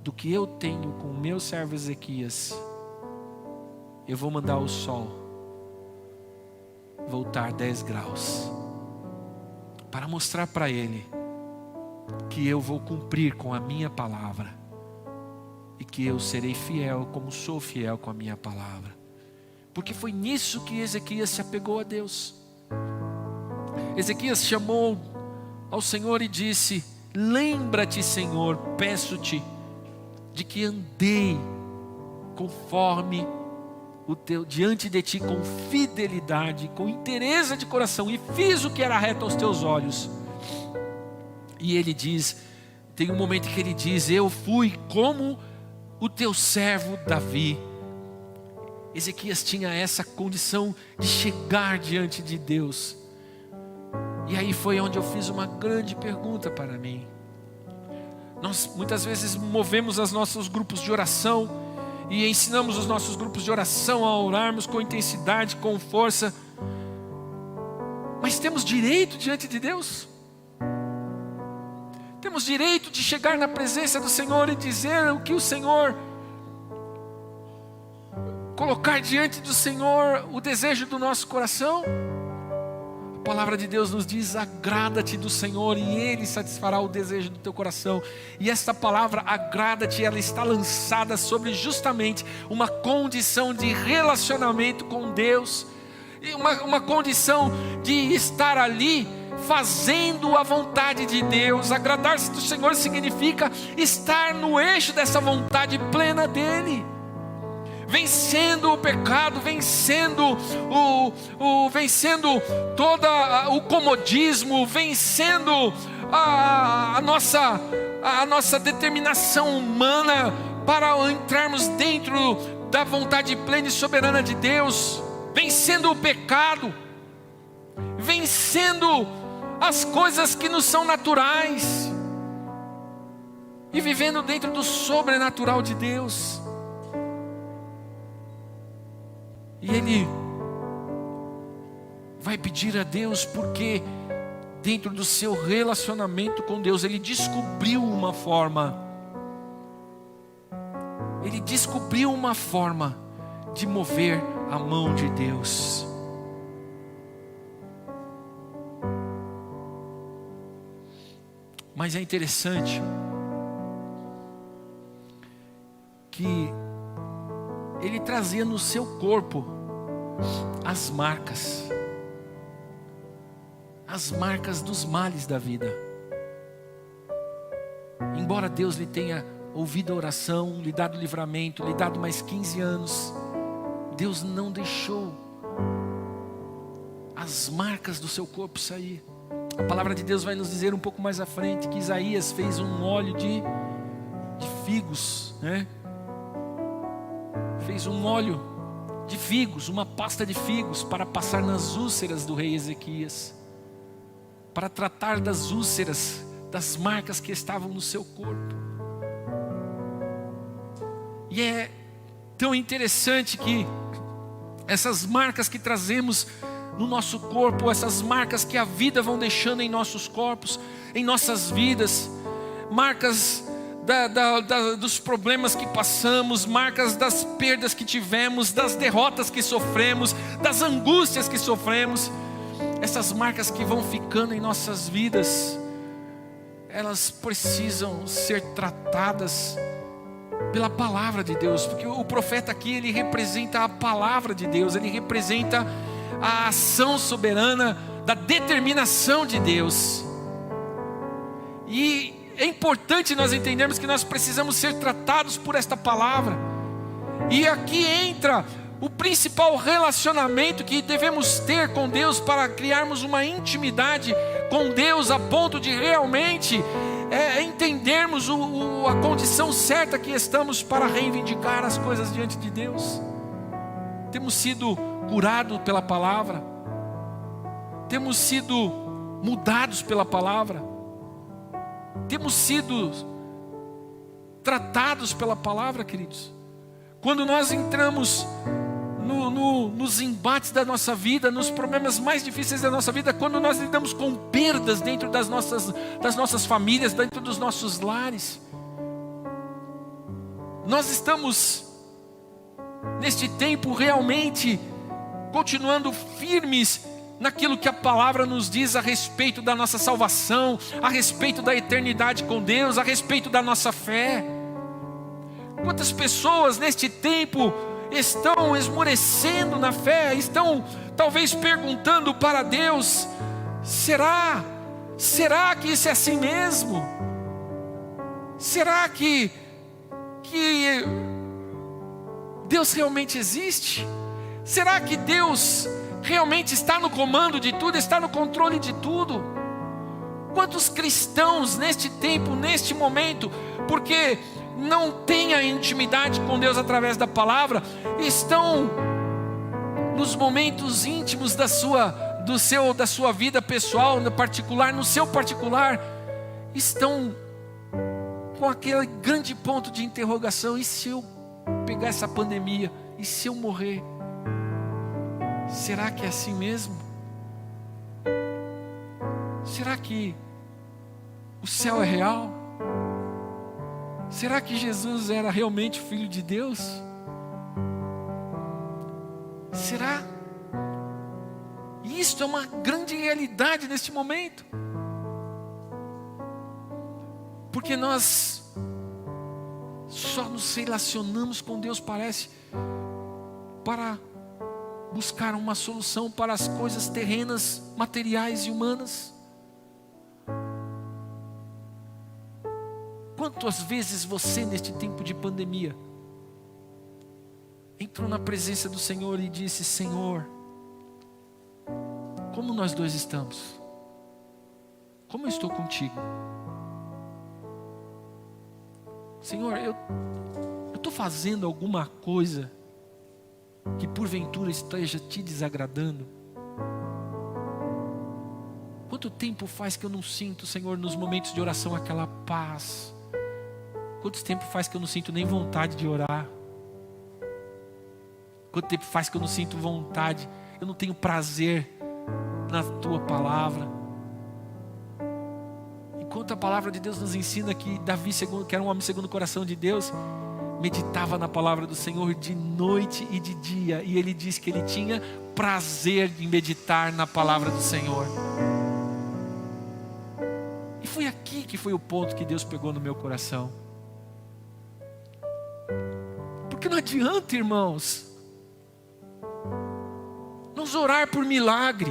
do que eu tenho com o meu servo Ezequias, eu vou mandar o Sol voltar 10 graus. Para mostrar para ele que eu vou cumprir com a minha palavra. E que eu serei fiel como sou fiel com a minha palavra. Porque foi nisso que Ezequias se apegou a Deus. Ezequias chamou ao Senhor e disse: lembra-te, Senhor, peço-te, de que andei conforme diante de ti com fidelidade, com inteireza de coração, e fiz o que era reto aos teus olhos. E ele diz, tem um momento que ele diz: eu fui como o teu servo Davi. Ezequias tinha essa condição de chegar diante de Deus. E aí foi onde eu fiz uma grande pergunta para mim. Nós muitas vezes movemos os nossos grupos de oração e ensinamos os nossos grupos de oração a orarmos com intensidade, com força. Mas temos direito diante de Deus? Temos direito de chegar na presença do Senhor e dizer o que o Senhor, colocar diante do Senhor o desejo do nosso coração? A palavra de Deus nos diz: agrada-te do Senhor e Ele satisfará o desejo do teu coração. E esta palavra, agrada-te, ela está lançada sobre justamente uma condição de relacionamento com Deus, e uma condição de estar ali fazendo a vontade de Deus. Agradar-se do Senhor significa estar no eixo dessa vontade plena dEle, vencendo o pecado, vencendo vencendo todo o comodismo, vencendo a nossa determinação humana para entrarmos dentro da vontade plena e soberana de Deus, vencendo o pecado, vencendo as coisas que nos são naturais e vivendo dentro do sobrenatural de Deus. E ele vai pedir a Deus porque dentro do seu relacionamento com Deus ele descobriu uma forma. Ele descobriu uma forma de mover a mão de Deus. Mas é interessante que ele trazia no seu corpo as marcas dos males da vida. Embora Deus lhe tenha ouvido a oração, lhe dado livramento, lhe dado mais 15 anos, Deus não deixou as marcas do seu corpo sair. A palavra de Deus vai nos dizer um pouco mais à frente que Isaías fez um óleo de figos, né? Fez um óleo de figos, uma pasta de figos para passar nas úlceras do rei Ezequias, para tratar das úlceras, das marcas que estavam no seu corpo. E é tão interessante que essas marcas que trazemos no nosso corpo, essas marcas que a vida vão deixando em nossos corpos, em nossas vidas, marcas dos problemas que passamos, marcas das perdas que tivemos, das derrotas que sofremos, das angústias que sofremos. Essas marcas que vão ficando em nossas vidas, elas precisam ser tratadas pela palavra de Deus, porque o profeta aqui, ele representa a palavra de Deus, ele representa a ação soberana da determinação de Deus. E é importante nós entendermos que nós precisamos ser tratados por esta palavra. E aqui entra o principal relacionamento que devemos ter com Deus para criarmos uma intimidade com Deus a ponto de realmente entendermos a condição certa que estamos para reivindicar as coisas diante de Deus. Temos sido curados pela palavra, temos sido mudados pela palavra, temos sido tratados pela palavra, queridos. Quando nós entramos nos embates da nossa vida, nos problemas mais difíceis da nossa vida, quando nós lidamos com perdas dentro das nossas famílias, dentro dos nossos lares, nós estamos neste tempo realmente continuando firmes naquilo que a palavra nos diz a respeito da nossa salvação, a respeito da eternidade com Deus, a respeito da nossa fé. Quantas pessoas neste tempo estão esmorecendo na fé, estão talvez perguntando para Deus: será que isso é assim mesmo? Será que Deus realmente existe? Será que Deus realmente está no comando de tudo, está no controle de tudo? Quantos cristãos neste tempo, neste momento, porque não têm a intimidade com Deus através da palavra, estão nos momentos íntimos da sua vida pessoal, no particular, no seu particular, estão com aquele grande ponto de interrogação: e se eu pegar essa pandemia? E se eu morrer? Será que é assim mesmo? Será que o céu é real? Será que Jesus era realmente Filho de Deus? Será? E isto é uma grande realidade neste momento, porque nós só nos relacionamos com Deus, parece, para buscar uma solução para as coisas terrenas, materiais e humanas. Quantas vezes você, neste tempo de pandemia, entrou na presença do Senhor e disse: Senhor, como nós dois estamos? Como eu estou contigo? Senhor, eu estou fazendo alguma coisa que porventura esteja te desagradando? Quanto tempo faz que eu não sinto, Senhor, nos momentos de oração aquela paz? Quanto tempo faz que eu não sinto nem vontade de orar? Quanto tempo faz que eu não sinto vontade, eu não tenho prazer na tua palavra? Enquanto a palavra de Deus nos ensina que Davi, que era um homem segundo o coração de Deus, meditava na palavra do Senhor de noite e de dia, e ele diz que ele tinha prazer em meditar na palavra do Senhor. E foi aqui que foi o ponto que Deus pegou no meu coração. Porque não adianta, irmãos, nos orar por milagre.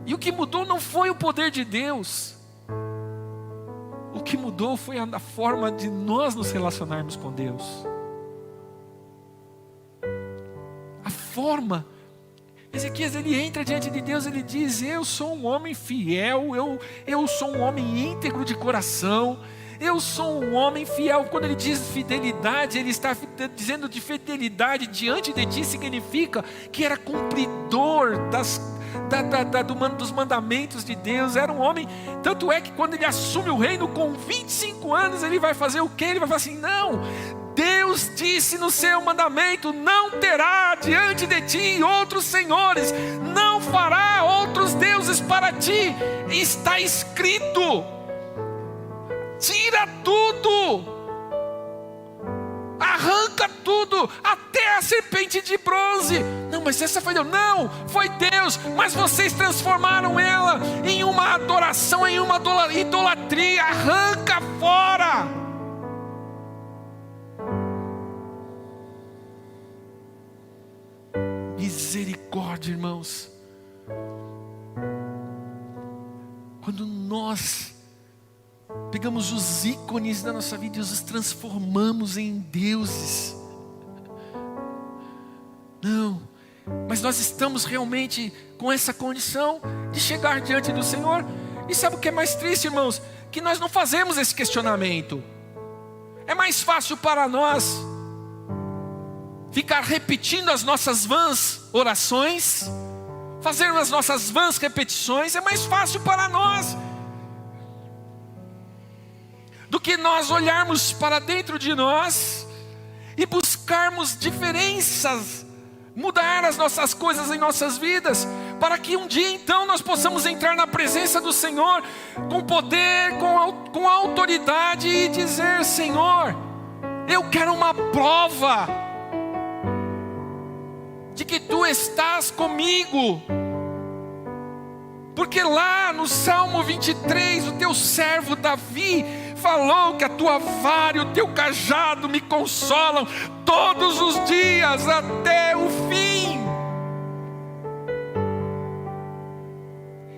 E o que mudou não foi o poder de Deus. O que mudou foi a forma de nós nos relacionarmos com Deus. A forma. Ezequias, ele entra diante de Deus, ele diz: eu sou um homem fiel, eu sou um homem íntegro de coração, eu sou um homem fiel. Quando ele diz fidelidade, ele está dizendo de fidelidade diante de ti, significa que era cumpridor dos mandamentos de Deus. Era um homem, tanto é que quando ele assume o reino com 25 anos, ele vai fazer o quê? Ele vai falar assim: não, Deus Deus disse no seu mandamento: não terá diante de ti outros senhores, não fará outros deuses para ti. Está escrito. Tira tudo, arranca tudo, até a serpente de bronze. Não, mas essa foi Deus. Não, foi Deus, mas vocês transformaram ela em uma adoração, em uma idolatria. Arranca fora. Misericórdia, irmãos. Quando nós pegamos os ícones da nossa vida e os transformamos em deuses. Não, mas nós estamos realmente com essa condição de chegar diante do Senhor. E sabe o que é mais triste, irmãos? Que nós não fazemos esse questionamento. É mais fácil para nós ficar repetindo as nossas vãs orações, fazer as nossas vãs repetições. É mais fácil para nós do que nós olharmos para dentro de nós e buscarmos diferenças, mudar as nossas coisas em nossas vidas, para que um dia então nós possamos entrar na presença do Senhor com poder, com autoridade e dizer: Senhor, eu quero uma prova de que Tu estás comigo. Porque lá no Salmo 23, o teu servo Davi falou que a tua vara e o teu cajado me consolam todos os dias até o fim.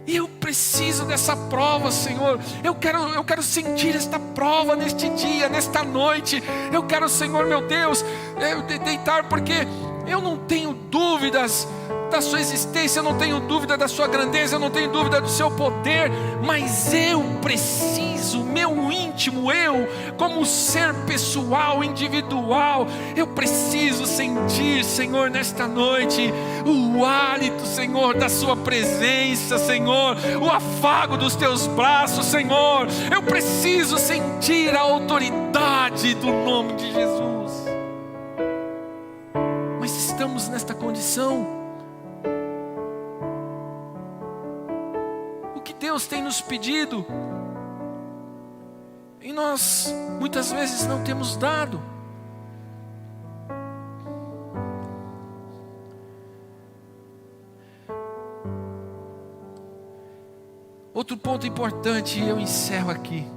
E eu preciso dessa prova, Senhor. Eu quero sentir esta prova neste dia, nesta noite. Eu quero, Senhor, meu Deus, deitar, porque eu não tenho dúvidas da sua existência, eu não tenho dúvida da sua grandeza, eu não tenho dúvida do seu poder, mas eu preciso, meu íntimo, eu como ser pessoal, individual, eu preciso sentir, Senhor, nesta noite, o hálito, Senhor, da sua presença, Senhor, o afago dos teus braços, Senhor. Eu preciso sentir a autoridade do nome de Jesus. Mas estamos nesta condição. Deus tem nos pedido e nós muitas vezes não temos dado. Outro ponto importante, e eu encerro aqui.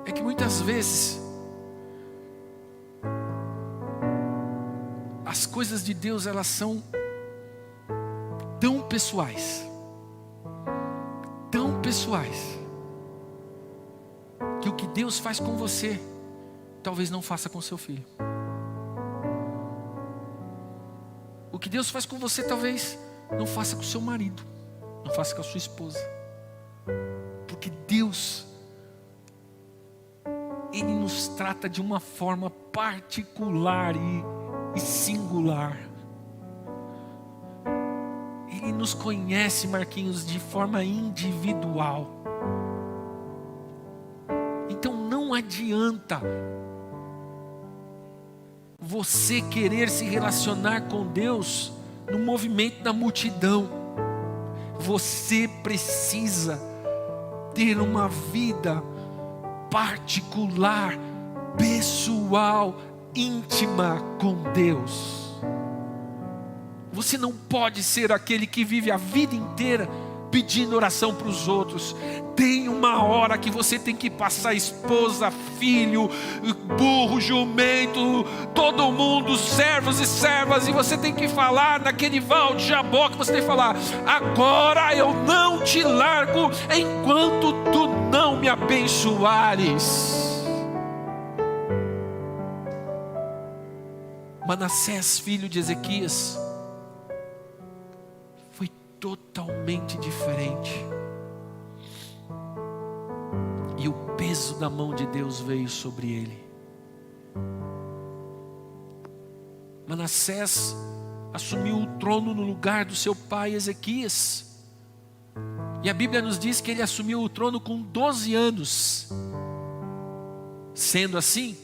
É que muitas vezes as coisas de Deus, elas são tão pessoais, que o que Deus faz com você, talvez não faça com seu filho. O que Deus faz com você, talvez não faça com seu marido, não faça com a sua esposa. Porque Deus, Ele nos trata de uma forma particular e singular. Ele nos conhece, Marquinhos, de forma individual. Então não adianta você querer se relacionar com Deus no movimento da multidão. Você precisa ter uma vida particular, pessoal, íntima com Deus. Você não pode ser aquele que vive a vida inteira pedindo oração para os outros. Tem uma hora que você tem que passar esposa, filho, burro, jumento, todo mundo, servos e servas, e você tem que falar naquele val de Jabó, que você tem que falar: agora eu não te largo enquanto tu não me abençoares. Manassés, filho de Ezequias, foi totalmente diferente. E o peso da mão de Deus veio sobre ele. Manassés assumiu o trono no lugar do seu pai Ezequias. E a Bíblia nos diz que ele assumiu o trono com 12 anos. Sendo assim,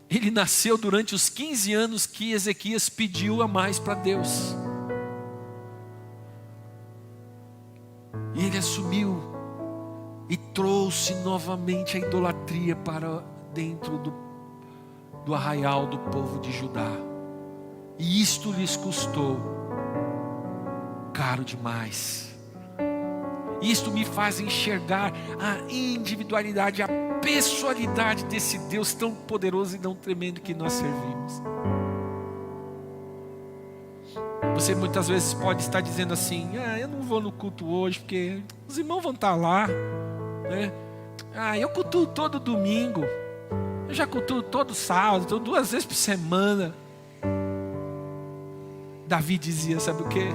ele nasceu durante os 15 anos que Ezequias pediu a mais para Deus. E ele assumiu e trouxe novamente a idolatria para dentro do arraial do povo de Judá. E isto lhes custou caro demais. Isto me faz enxergar a individualidade, a pessoalidade desse Deus tão poderoso e tão tremendo que nós servimos. Você muitas vezes pode estar dizendo assim: eu não vou no culto hoje porque os irmãos vão estar lá, né? Eu cultuo todo domingo, eu já cultuo todo sábado, 2 vezes por semana. Davi dizia, sabe o quê?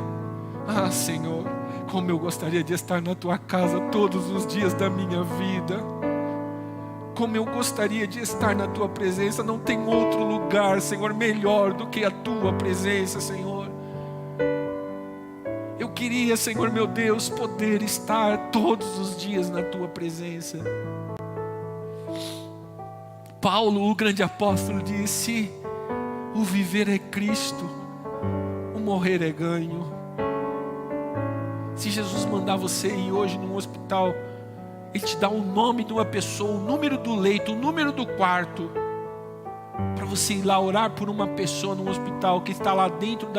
Senhor, como eu gostaria de estar na tua casa todos os dias da minha vida. Como eu gostaria de estar na tua presença. Não tem outro lugar, Senhor, melhor do que a tua presença, Senhor. Eu queria, Senhor meu Deus, poder estar todos os dias na tua presença. Paulo, o grande apóstolo, disse: o viver é Cristo, o morrer é ganho. Se Jesus mandar você ir hoje num hospital, Ele te dá o nome de uma pessoa, o número do leito, o número do quarto, para você ir lá orar por uma pessoa num hospital que está lá dentro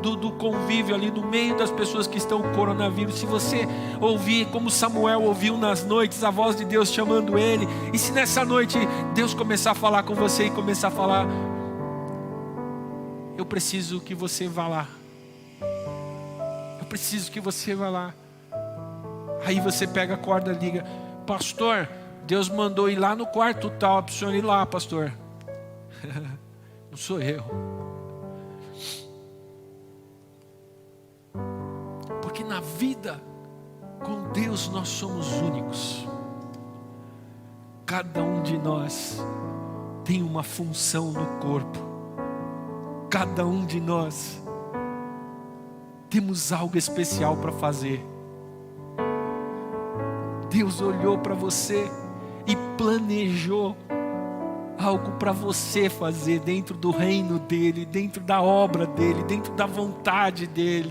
do convívio ali, no meio das pessoas que estão com coronavírus. Se você ouvir como Samuel ouviu nas noites a voz de Deus chamando ele, e se nessa noite Deus começar a falar com você e começar a falar: eu preciso que você vá lá, eu preciso que você vá lá. Aí você pega a corda e liga: pastor, Deus mandou ir lá no quarto tal, para o senhor ir lá, pastor. Não sou eu. Porque na vida com Deus nós somos únicos. Cada um de nós tem uma função no corpo. Cada um de nós temos algo especial para fazer. Deus olhou para você e planejou algo para você fazer dentro do reino dEle, dentro da obra dEle, dentro da vontade dEle.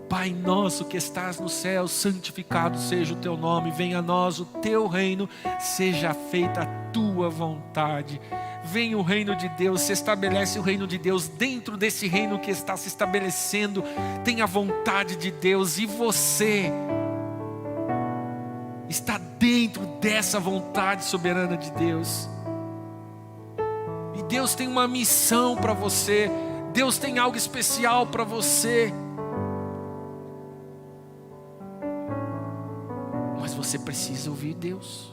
Pai nosso que estás no céu, santificado seja o teu nome, venha a nós o teu reino, seja feita a tua vontade. Venha o reino de Deus, se estabelece o reino de Deus. Dentro desse reino que está se estabelecendo, tem a vontade de Deus, e você está dentro dessa vontade soberana de Deus. E Deus tem uma missão para você. Deus tem algo especial para você. Mas você precisa ouvir Deus.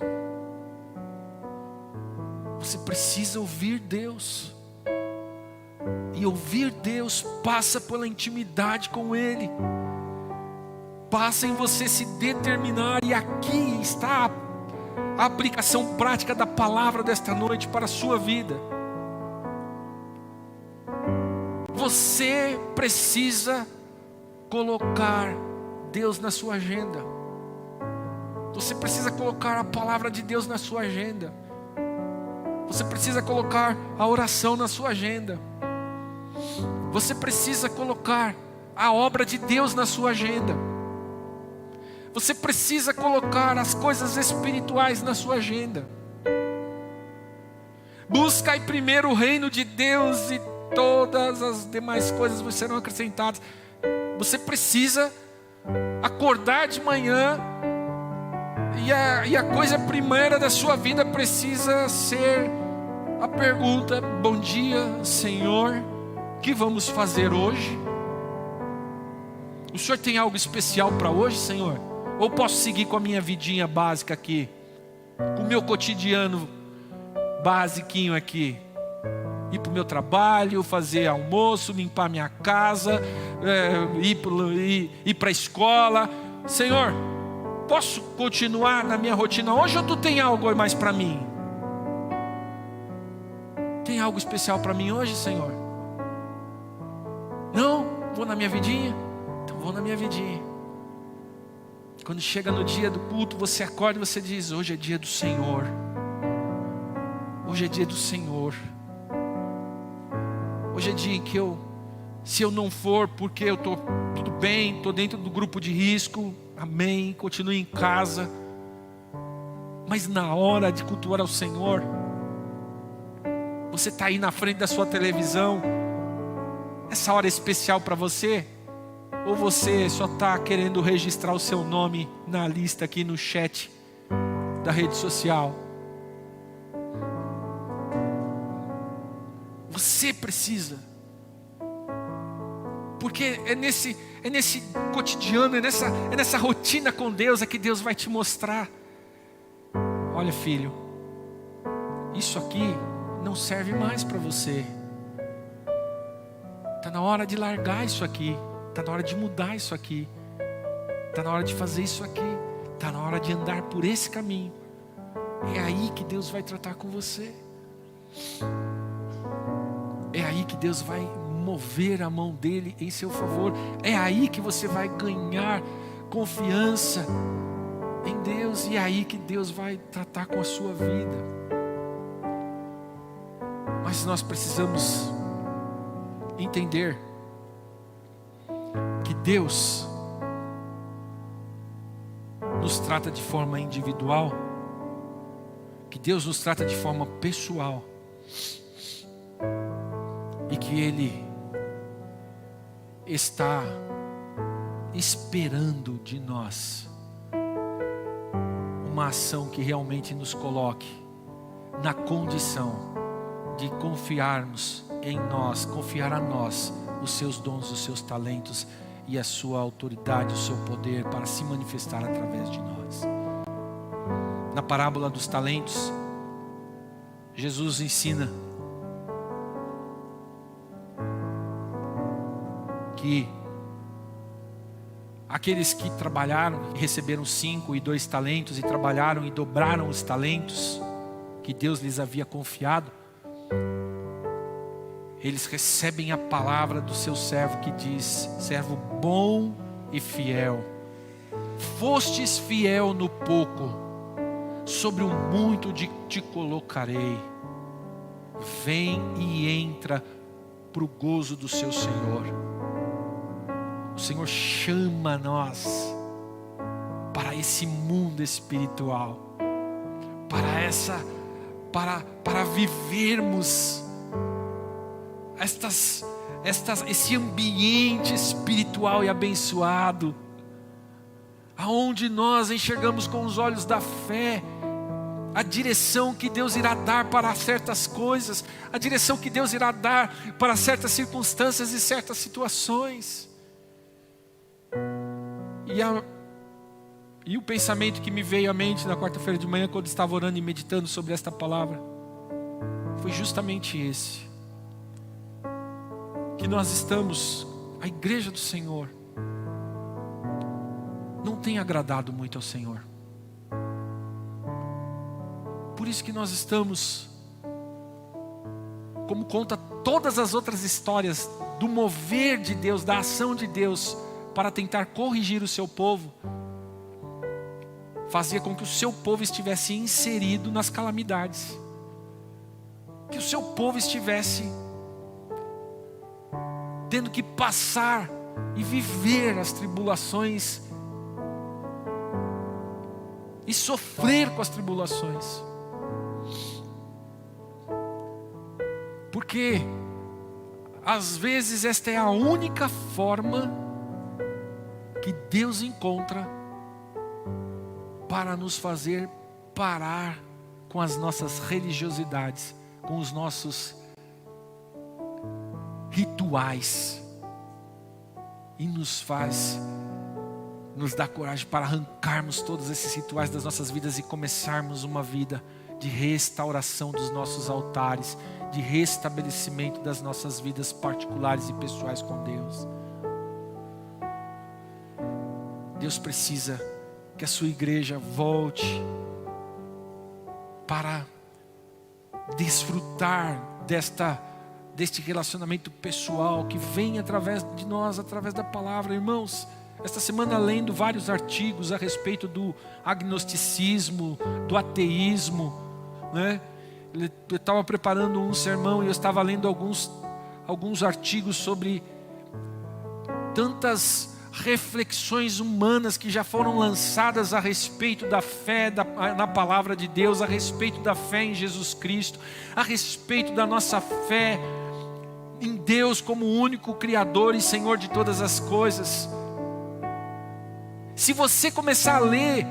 Você precisa ouvir Deus. E ouvir Deus passa pela intimidade com Ele. Passa em você se determinar. E aqui está a aplicação prática da palavra desta noite para a sua vida. Você precisa colocar Deus na sua agenda. Você precisa colocar a palavra de Deus na sua agenda. Você precisa colocar a oração na sua agenda. Você precisa colocar a obra de Deus na sua agenda. Você precisa colocar as coisas espirituais na sua agenda. Busca aí primeiro o reino de Deus e todas as demais coisas serão acrescentadas. Você precisa acordar de manhã e a coisa primeira da sua vida precisa ser a pergunta: bom dia, Senhor, o que vamos fazer hoje? O Senhor tem algo especial para hoje, Senhor? Ou posso seguir com a minha vidinha básica aqui, com o meu cotidiano basiquinho aqui? Ir para o meu trabalho, fazer almoço, limpar minha casa, ir para a escola. Senhor, posso continuar na minha rotina hoje, ou tu tem algo mais para mim? tem algo especial para mim hoje, Senhor? Não? Vou na minha vidinha? Então vou na minha vidinha. Quando chega no dia do culto, você acorda e você diz: hoje é dia do Senhor. Hoje é dia do Senhor. Hoje é dia em que se eu não for porque eu estou tudo bem, estou dentro do grupo de risco, amém, continue em casa. Mas na hora de cultuar ao Senhor, você está aí na frente da sua televisão, essa hora é especial para você? Ou você só está querendo registrar o seu nome na lista aqui no chat da rede social? Você precisa, porque é nesse cotidiano, é nessa rotina com Deus é que Deus vai te mostrar: olha, filho, isso aqui não serve mais para você. Está na hora de largar isso aqui. Está na hora de mudar isso aqui. Está na hora de fazer isso aqui. Está na hora de andar por esse caminho. É aí que Deus vai tratar com você. É aí que Deus vai mover a mão dele em seu favor. É aí que você vai ganhar confiança em Deus. E é aí que Deus vai tratar com a sua vida. Mas nós precisamos entender que Deus nos trata de forma individual, que Deus nos trata de forma pessoal, e que Ele está esperando de nós uma ação que realmente nos coloque na condição de confiarmos em nós, confiar a nós os seus dons, os seus talentos e a sua autoridade, o seu poder para se manifestar através de nós. Na parábola dos talentos, Jesus ensina que aqueles que trabalharam, receberam 5 e 2 talentos e trabalharam e dobraram os talentos que Deus lhes havia confiado, eles recebem a palavra do seu servo que diz: servo bom e fiel, fostes fiel no pouco, sobre o muito te colocarei, vem e entra para o gozo do seu Senhor. O Senhor chama nós para esse mundo espiritual, para vivermos esse ambiente espiritual e abençoado, aonde nós enxergamos com os olhos da fé a direção que Deus irá dar para certas coisas, a direção que Deus irá dar para certas circunstâncias e certas situações. E o pensamento que me veio à mente na quarta-feira de manhã, quando estava orando e meditando sobre esta palavra, foi justamente esse: que nós estamos, a igreja do Senhor não tem agradado muito ao Senhor. Por isso que nós estamos, como conta todas as outras histórias do mover de Deus, da ação de Deus para tentar corrigir o seu povo, fazia com que o seu povo estivesse inserido nas calamidades, que o seu povo estivesse tendo que passar e viver as tribulações e sofrer com as tribulações, porque às vezes esta é a única forma que Deus encontra para nos fazer parar com as nossas religiosidades, com os nossos rituais, e nos dá coragem para arrancarmos todos esses rituais das nossas vidas e começarmos uma vida de restauração dos nossos altares, de restabelecimento das nossas vidas particulares e pessoais com Deus. Deus precisa que a sua igreja volte para desfrutar deste relacionamento pessoal que vem através de nós, através da palavra. Irmãos, esta semana lendo vários artigos a respeito do agnosticismo, do ateísmo, né? Eu estava preparando um sermão e eu estava lendo alguns artigos sobre tantas reflexões humanas que já foram lançadas a respeito da fé na palavra de Deus, a respeito da fé em Jesus Cristo, a respeito da nossa fé em Deus como único Criador e Senhor de todas as coisas. Se você começar a ler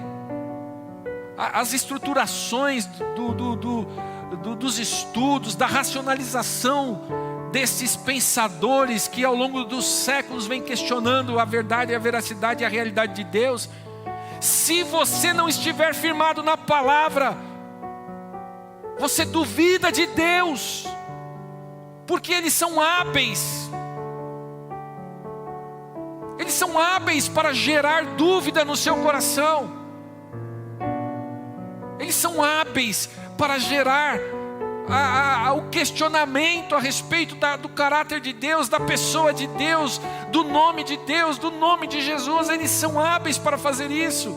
as estruturações dos estudos, da racionalização desses pensadores que ao longo dos séculos vêm questionando a verdade, a veracidade e a realidade de Deus, se você não estiver firmado na palavra, você duvida de Deus, porque eles são hábeis para gerar dúvida no seu coração, eles são hábeis para gerar o questionamento a respeito do caráter de Deus, da pessoa de Deus, do nome de Deus, do nome de Jesus. Eles são hábeis para fazer isso.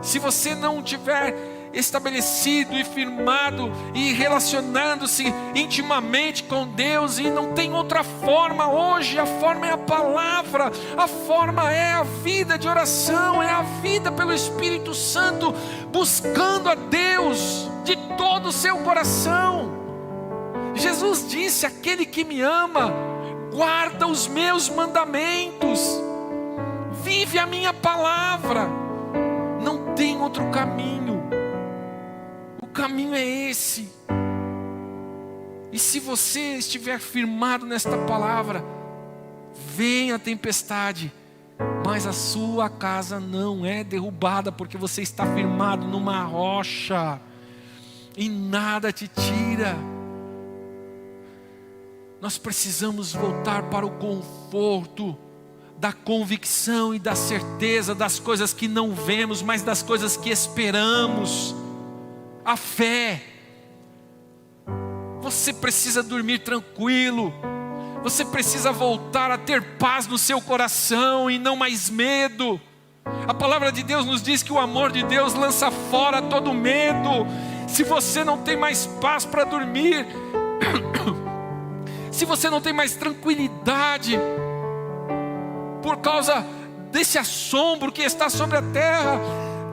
Se você não tiver estabelecido e firmado e relacionando-se intimamente com Deus, e não tem outra forma hoje, a forma é a palavra, a forma é a vida de oração, é a vida pelo Espírito Santo, buscando a Deus de todo o seu coração. Jesus disse: aquele que me ama guarda os meus mandamentos, vive a minha palavra, não tem outro caminho. O caminho é esse. E se você estiver firmado nesta palavra, vem a tempestade, mas a sua casa não é derrubada, porque você está firmado numa rocha, e nada te tira. Nós precisamos voltar para o conforto da convicção e da certeza das coisas que não vemos, mas das coisas que esperamos. A fé. Você precisa dormir tranquilo. Você precisa voltar a ter paz no seu coração e não mais medo. A palavra de Deus nos diz que o amor de Deus lança fora todo medo. Se você não tem mais paz para dormir, se você não tem mais tranquilidade por causa desse assombro que está sobre a terra,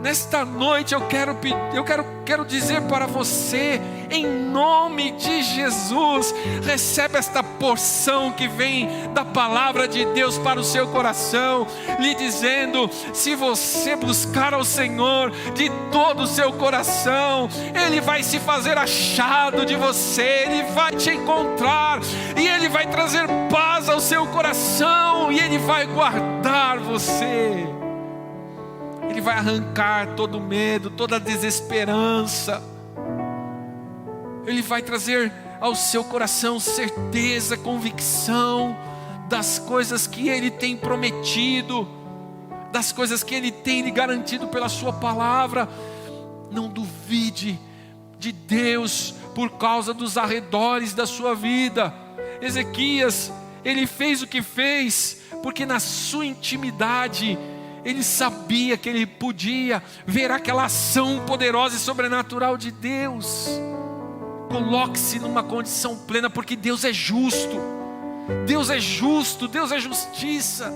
nesta noite eu quero dizer para você, em nome de Jesus, recebe esta porção que vem da palavra de Deus para o seu coração, lhe dizendo: se você buscar ao Senhor de todo o seu coração, Ele vai se fazer achado de você, Ele vai te encontrar, e Ele vai trazer paz ao seu coração, e Ele vai guardar você. Ele vai arrancar todo medo, toda desesperança. Ele vai trazer ao seu coração certeza, convicção das coisas que Ele tem prometido, das coisas que Ele tem lhe garantido pela sua palavra. Não duvide de Deus por causa dos arredores da sua vida. Ezequias, ele fez o que fez porque na sua intimidade ele sabia que ele podia ver aquela ação poderosa e sobrenatural de Deus. Coloque-se numa condição plena, porque Deus é justo. Deus é justo, Deus é justiça.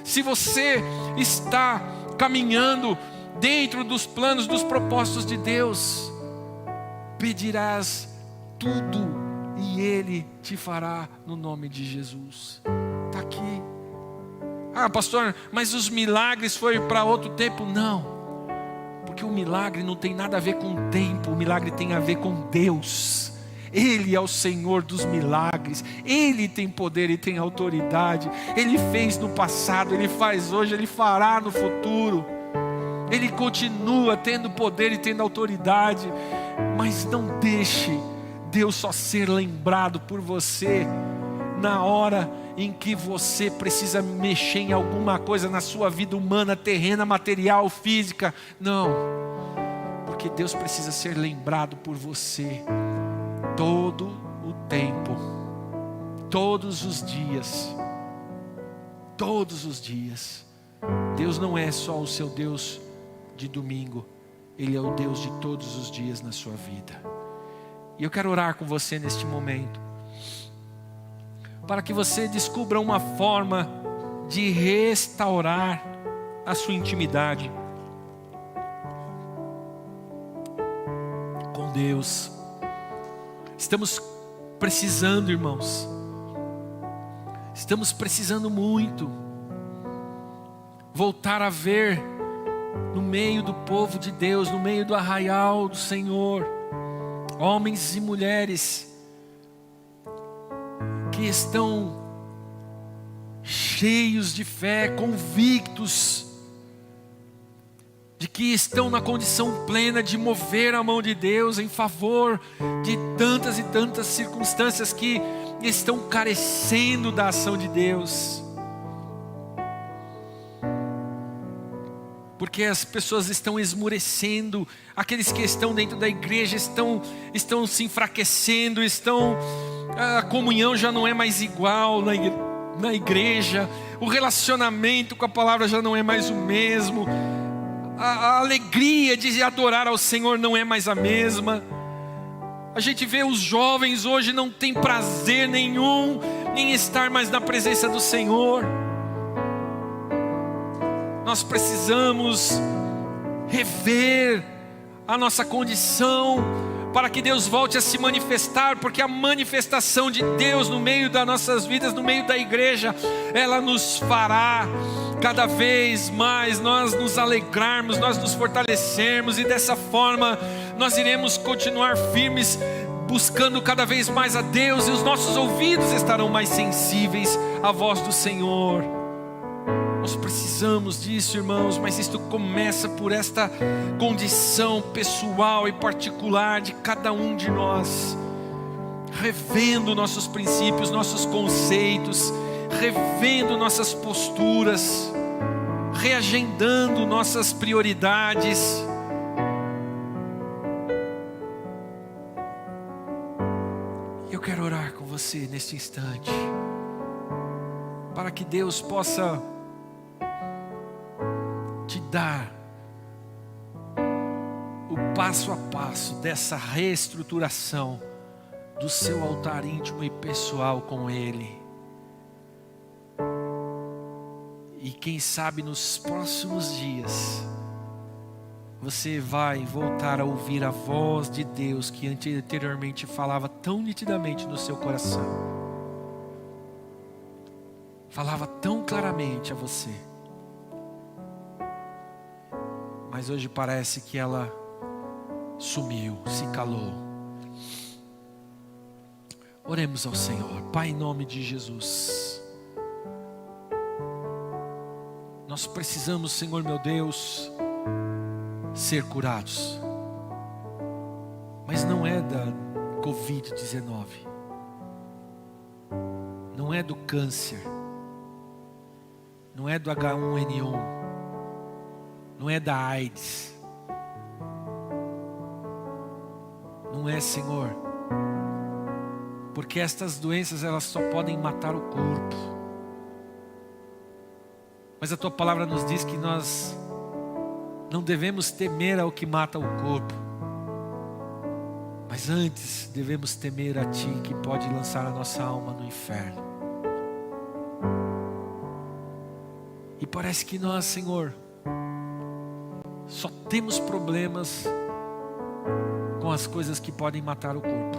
Se você está caminhando dentro dos planos, dos propósitos de Deus, pedirás tudo e Ele te fará no nome de Jesus. Está aqui. Ah, pastor, mas os milagres foi para outro tempo? Não, porque o milagre não tem nada a ver com o tempo, o milagre tem a ver com Deus. Ele é o Senhor dos milagres, Ele tem poder e tem autoridade. Ele fez no passado, Ele faz hoje, Ele fará no futuro. Ele continua tendo poder e tendo autoridade. Mas não deixe Deus só ser lembrado por você na hora em que você precisa mexer em alguma coisa na sua vida humana, terrena, material, física. Não, porque Deus precisa ser lembrado por você todo o tempo, todos os dias. Todos os dias. Deus não é só o seu Deus de domingo, Ele é o Deus de todos os dias na sua vida. E eu quero orar com você neste momento, para que você descubra uma forma de restaurar a sua intimidade com Deus. Estamos precisando, irmãos. Estamos precisando muito voltar a ver no meio do povo de Deus, no meio do arraial do Senhor, homens e mulheres que estão cheios de fé, convictos de que estão na condição plena de mover a mão de Deus em favor de tantas e tantas circunstâncias que estão carecendo da ação de Deus. Porque as pessoas estão esmurecendo, aqueles que estão dentro da igreja estão se enfraquecendo, a comunhão já não é mais igual na igreja, o relacionamento com a palavra já não é mais o mesmo, a alegria de adorar ao Senhor não é mais a mesma. A gente vê os jovens hoje não tem prazer nenhum em estar mais na presença do Senhor. Nós precisamos rever a nossa condição para que Deus volte a se manifestar, porque a manifestação de Deus no meio das nossas vidas, no meio da igreja, ela nos fará cada vez mais nós nos alegrarmos, nós nos fortalecermos, e dessa forma nós iremos continuar firmes, buscando cada vez mais a Deus, e os nossos ouvidos estarão mais sensíveis à voz do Senhor. Nós precisamos disso, irmãos, mas isto começa por esta condição pessoal e particular de cada um de nós, revendo nossos princípios, nossos conceitos, revendo nossas posturas, reagendando nossas prioridades. Eu quero orar com você neste instante, para que Deus possa te dar o passo a passo dessa reestruturação do seu altar íntimo e pessoal com Ele. E quem sabe nos próximos dias você vai voltar a ouvir a voz de Deus que anteriormente falava tão nitidamente no seu coração, falava tão claramente a você, mas hoje parece que ela sumiu, se calou. Oremos ao Senhor. Pai, em nome de Jesus, nós precisamos, Senhor meu Deus, ser curados, mas não é da Covid-19, não é do câncer, não é do H1N1, não é da AIDS, não é, Senhor, porque estas doenças elas só podem matar o corpo, mas a Tua palavra nos diz que nós não devemos temer ao que mata o corpo, mas antes devemos temer a Ti, que pode lançar a nossa alma no inferno. E parece que nós, Senhor, só temos problemas com as coisas que podem matar o corpo,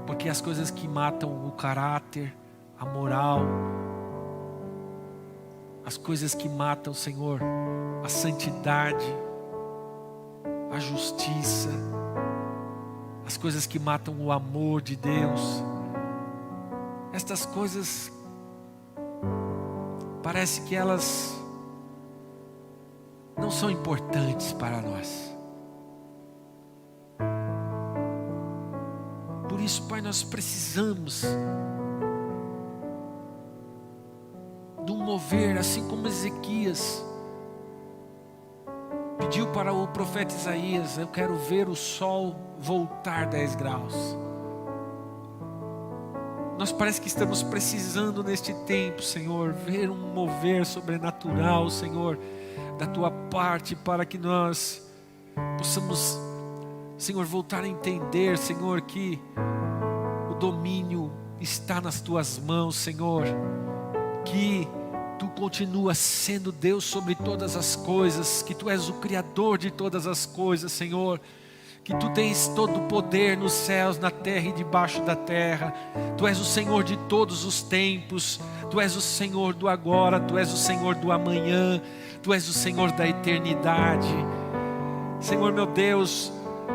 porque as coisas que matam o caráter, a moral, as coisas que matam, Senhor, a santidade, a justiça, as coisas que matam o amor de Deus, estas coisas parece que elas não são importantes para nós. Por isso, Pai, nós precisamos de um mover, assim como Ezequias pediu para o profeta Isaías: eu quero ver o sol voltar 10 graus. Nós parece que estamos precisando neste tempo, Senhor, ver um mover sobrenatural, Senhor, da Tua parte, para que nós possamos, Senhor, voltar a entender, Senhor, que o domínio está nas Tuas mãos, Senhor, que Tu continuas sendo Deus sobre todas as coisas, que Tu és o Criador de todas as coisas, Senhor, que Tu tens todo o poder nos céus, na terra e debaixo da terra. Tu és o Senhor de todos os tempos, Tu és o Senhor do agora, Tu és o Senhor do amanhã, Tu és o Senhor da eternidade. Senhor meu Deus,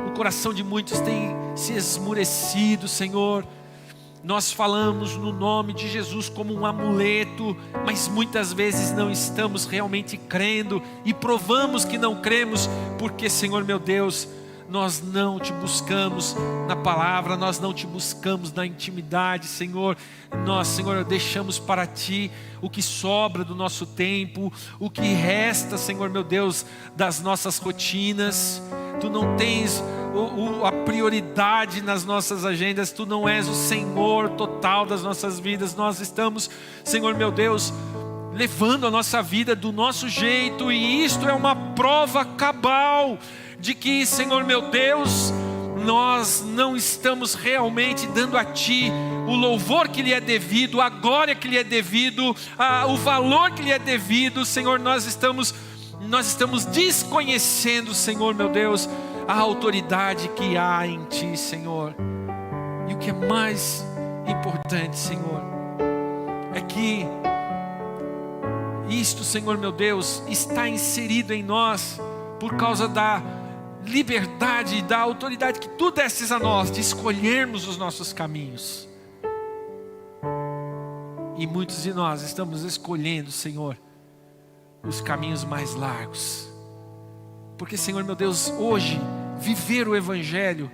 o coração de muitos tem se esmurecido, Senhor. Nós falamos no nome de Jesus como um amuleto, mas muitas vezes não estamos realmente crendo e provamos que não cremos, porque, Senhor meu Deus, nós não Te buscamos na palavra, nós não Te buscamos na intimidade, Senhor. Nós, Senhor, deixamos para Ti o que sobra do nosso tempo, o que resta, Senhor meu Deus, das nossas rotinas. Tu não tens a prioridade nas nossas agendas, Tu não és o Senhor total das nossas vidas. Nós estamos, Senhor meu Deus, levando a nossa vida do nosso jeito, e isto é uma prova cabal de que, Senhor meu Deus, nós não estamos realmente dando a Ti o louvor que lhe é devido, a glória que lhe é devido, o valor que lhe é devido. Senhor, nós estamos desconhecendo, Senhor meu Deus, a autoridade que há em Ti, Senhor. E o que é mais importante, Senhor, é que isto, Senhor meu Deus, está inserido em nós por causa da liberdade e da autoridade que Tu destes a nós, de escolhermos os nossos caminhos. E muitos de nós estamos escolhendo, Senhor, os caminhos mais largos. Porque, Senhor meu Deus, hoje, viver o Evangelho,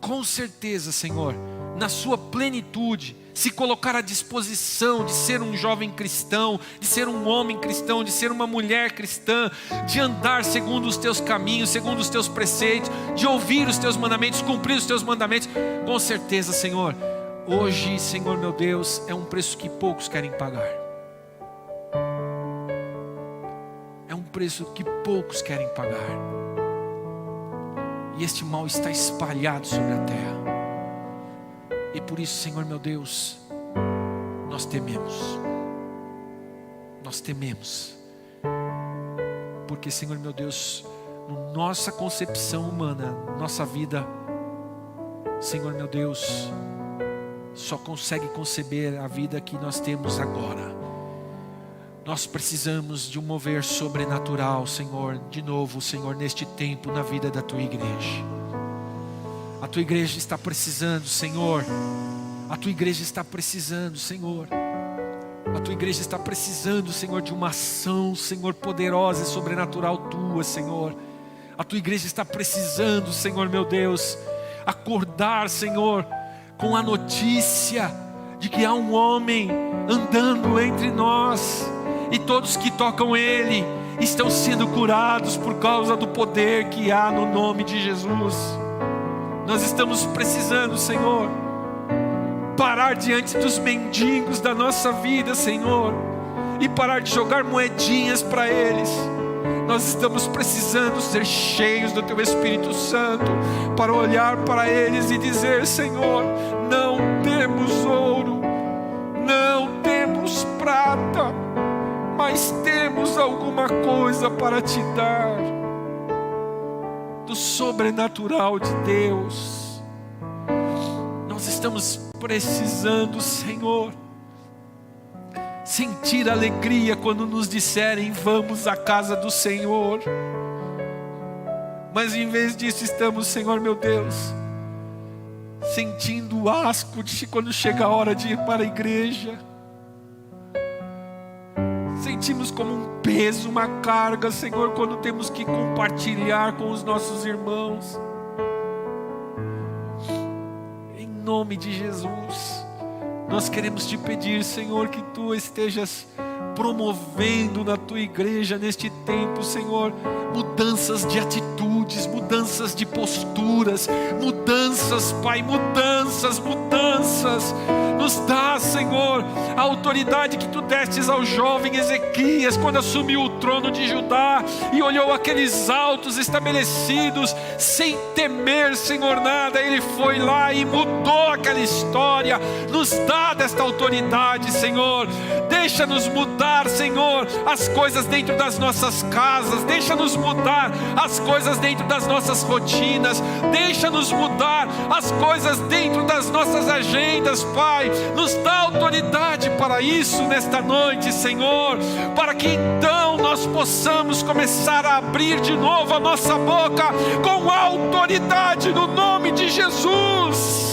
com certeza, Senhor, na sua plenitude, se colocar à disposição de ser um jovem cristão, de ser um homem cristão, de ser uma mulher cristã, de andar segundo os Teus caminhos, segundo os Teus preceitos, de ouvir os Teus mandamentos, cumprir os Teus mandamentos, com certeza, Senhor, hoje, Senhor meu Deus, é um preço que poucos querem pagar. É um preço que poucos querem pagar. E este mal está espalhado sobre a terra. E por isso, Senhor meu Deus, nós tememos. Nós tememos. Porque, Senhor meu Deus, nossa concepção humana, nossa vida, Senhor meu Deus, só consegue conceber a vida que nós temos agora. Nós precisamos de um mover sobrenatural, Senhor, de novo, Senhor, neste tempo, na vida da Tua igreja. A Tua igreja está precisando, Senhor. A Tua igreja está precisando, Senhor. A Tua igreja está precisando, Senhor, de uma ação, Senhor, poderosa e sobrenatural Tua, Senhor. A Tua igreja está precisando, Senhor meu Deus, acordar, Senhor, com a notícia de que há um homem andando entre nós, e todos que tocam Ele estão sendo curados por causa do poder que há no nome de Jesus. Nós estamos precisando, Senhor, parar diante dos mendigos da nossa vida, Senhor, e parar de jogar moedinhas para eles. Nós estamos precisando ser cheios do Teu Espírito Santo, para olhar para eles e dizer: Senhor, não temos ouro, não temos prata, mas temos alguma coisa para Te dar, do sobrenatural de Deus. Nós estamos precisando, Senhor, sentir alegria quando nos disserem: vamos à casa do Senhor. Mas em vez disso estamos, Senhor meu Deus, sentindo o asco de quando chega a hora de ir para a igreja. Sentimos como um peso, uma carga, Senhor, quando temos que compartilhar com os nossos irmãos. Em nome de Jesus, nós queremos Te pedir, Senhor, que Tu estejas promovendo na tua igreja neste tempo, Senhor, mudanças de atitudes, mudanças de posturas, mudanças, Pai, mudanças. Nos dá, Senhor, a autoridade que tu destes ao jovem Ezequias, quando assumiu o trono de Judá e olhou aqueles altos estabelecidos, sem temer, Senhor, nada, ele foi lá e mudou aquela história. Nos dá desta autoridade, Senhor. Deixa-nos mudar, Senhor, as coisas dentro das nossas casas, deixa-nos mudar as coisas dentro das nossas rotinas, deixa-nos mudar as coisas dentro das nossas agendas, Pai. Nos dá autoridade para isso nesta noite, Senhor, para que então nós possamos começar a abrir de novo a nossa boca com autoridade no nome de Jesus.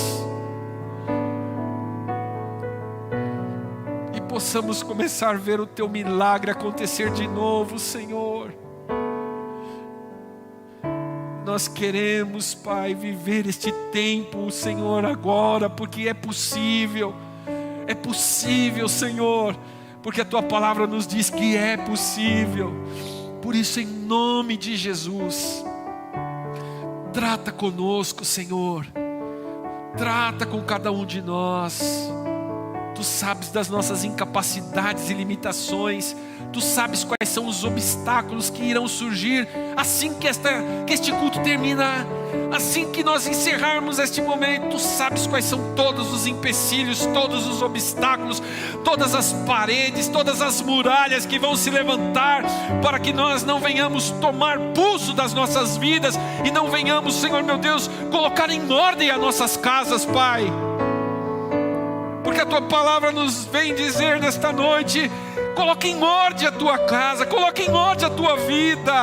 Possamos começar a ver o teu milagre acontecer de novo, Senhor. Nós queremos, Pai, viver este tempo, Senhor, agora, porque é possível, Senhor, porque a tua palavra nos diz que é possível. Por isso, em nome de Jesus, trata conosco, Senhor, trata com cada um de nós. Tu sabes das nossas incapacidades e limitações. Tu sabes quais são os obstáculos que irão surgir assim que este culto terminar, assim que nós encerrarmos este momento. Tu sabes quais são todos os empecilhos, todos os obstáculos, todas as paredes, todas as muralhas que vão se levantar, para que nós não venhamos tomar pulso das nossas vidas e não venhamos, Senhor meu Deus, colocar em ordem as nossas casas, Pai. Porque a tua palavra nos vem dizer nesta noite: coloque em ordem a tua casa, coloque em ordem a tua vida,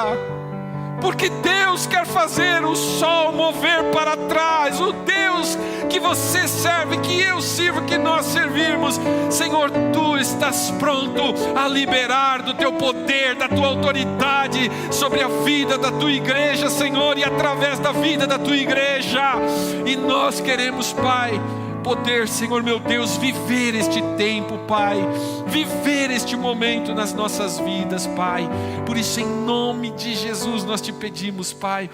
porque Deus quer fazer o sol mover para trás. O Deus que você serve, que eu sirvo, que nós servimos, Senhor, tu estás pronto a liberar do teu poder, da tua autoridade sobre a vida da tua igreja, Senhor, e através da vida da tua igreja. E nós queremos, Pai, poder, Senhor meu Deus, viver este tempo, Pai, viver este momento nas nossas vidas, Pai. Por isso, em nome de Jesus, nós te pedimos, Pai,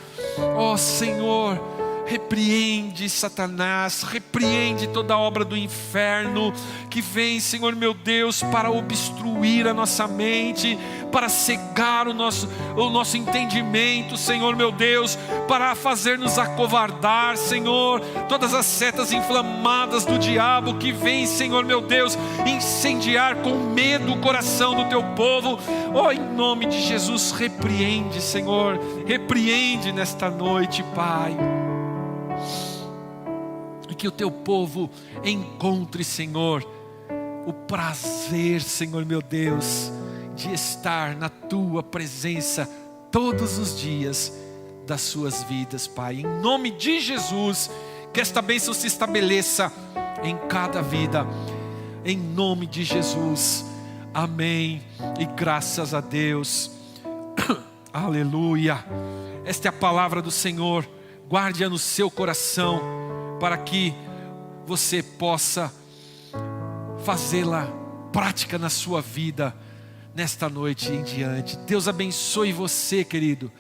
ó Senhor, repreende Satanás, repreende toda a obra do inferno que vem, Senhor meu Deus, para obstruir a nossa mente, para cegar o nosso entendimento, Senhor meu Deus, para fazer-nos acovardar, Senhor, todas as setas inflamadas do diabo que vem, Senhor meu Deus, incendiar com medo o coração do teu povo. Em nome de Jesus, repreende, Senhor, repreende nesta noite, Pai. E que o teu povo encontre, Senhor, o prazer, Senhor meu Deus, de estar na tua presença todos os dias das suas vidas, Pai. Em nome de Jesus, que esta bênção se estabeleça em cada vida, em nome de Jesus, amém, e graças a Deus, aleluia. Esta é a palavra do Senhor, guarde-a no seu coração, para que você possa fazê-la prática na sua vida, nesta noite em diante. Deus abençoe você, querido.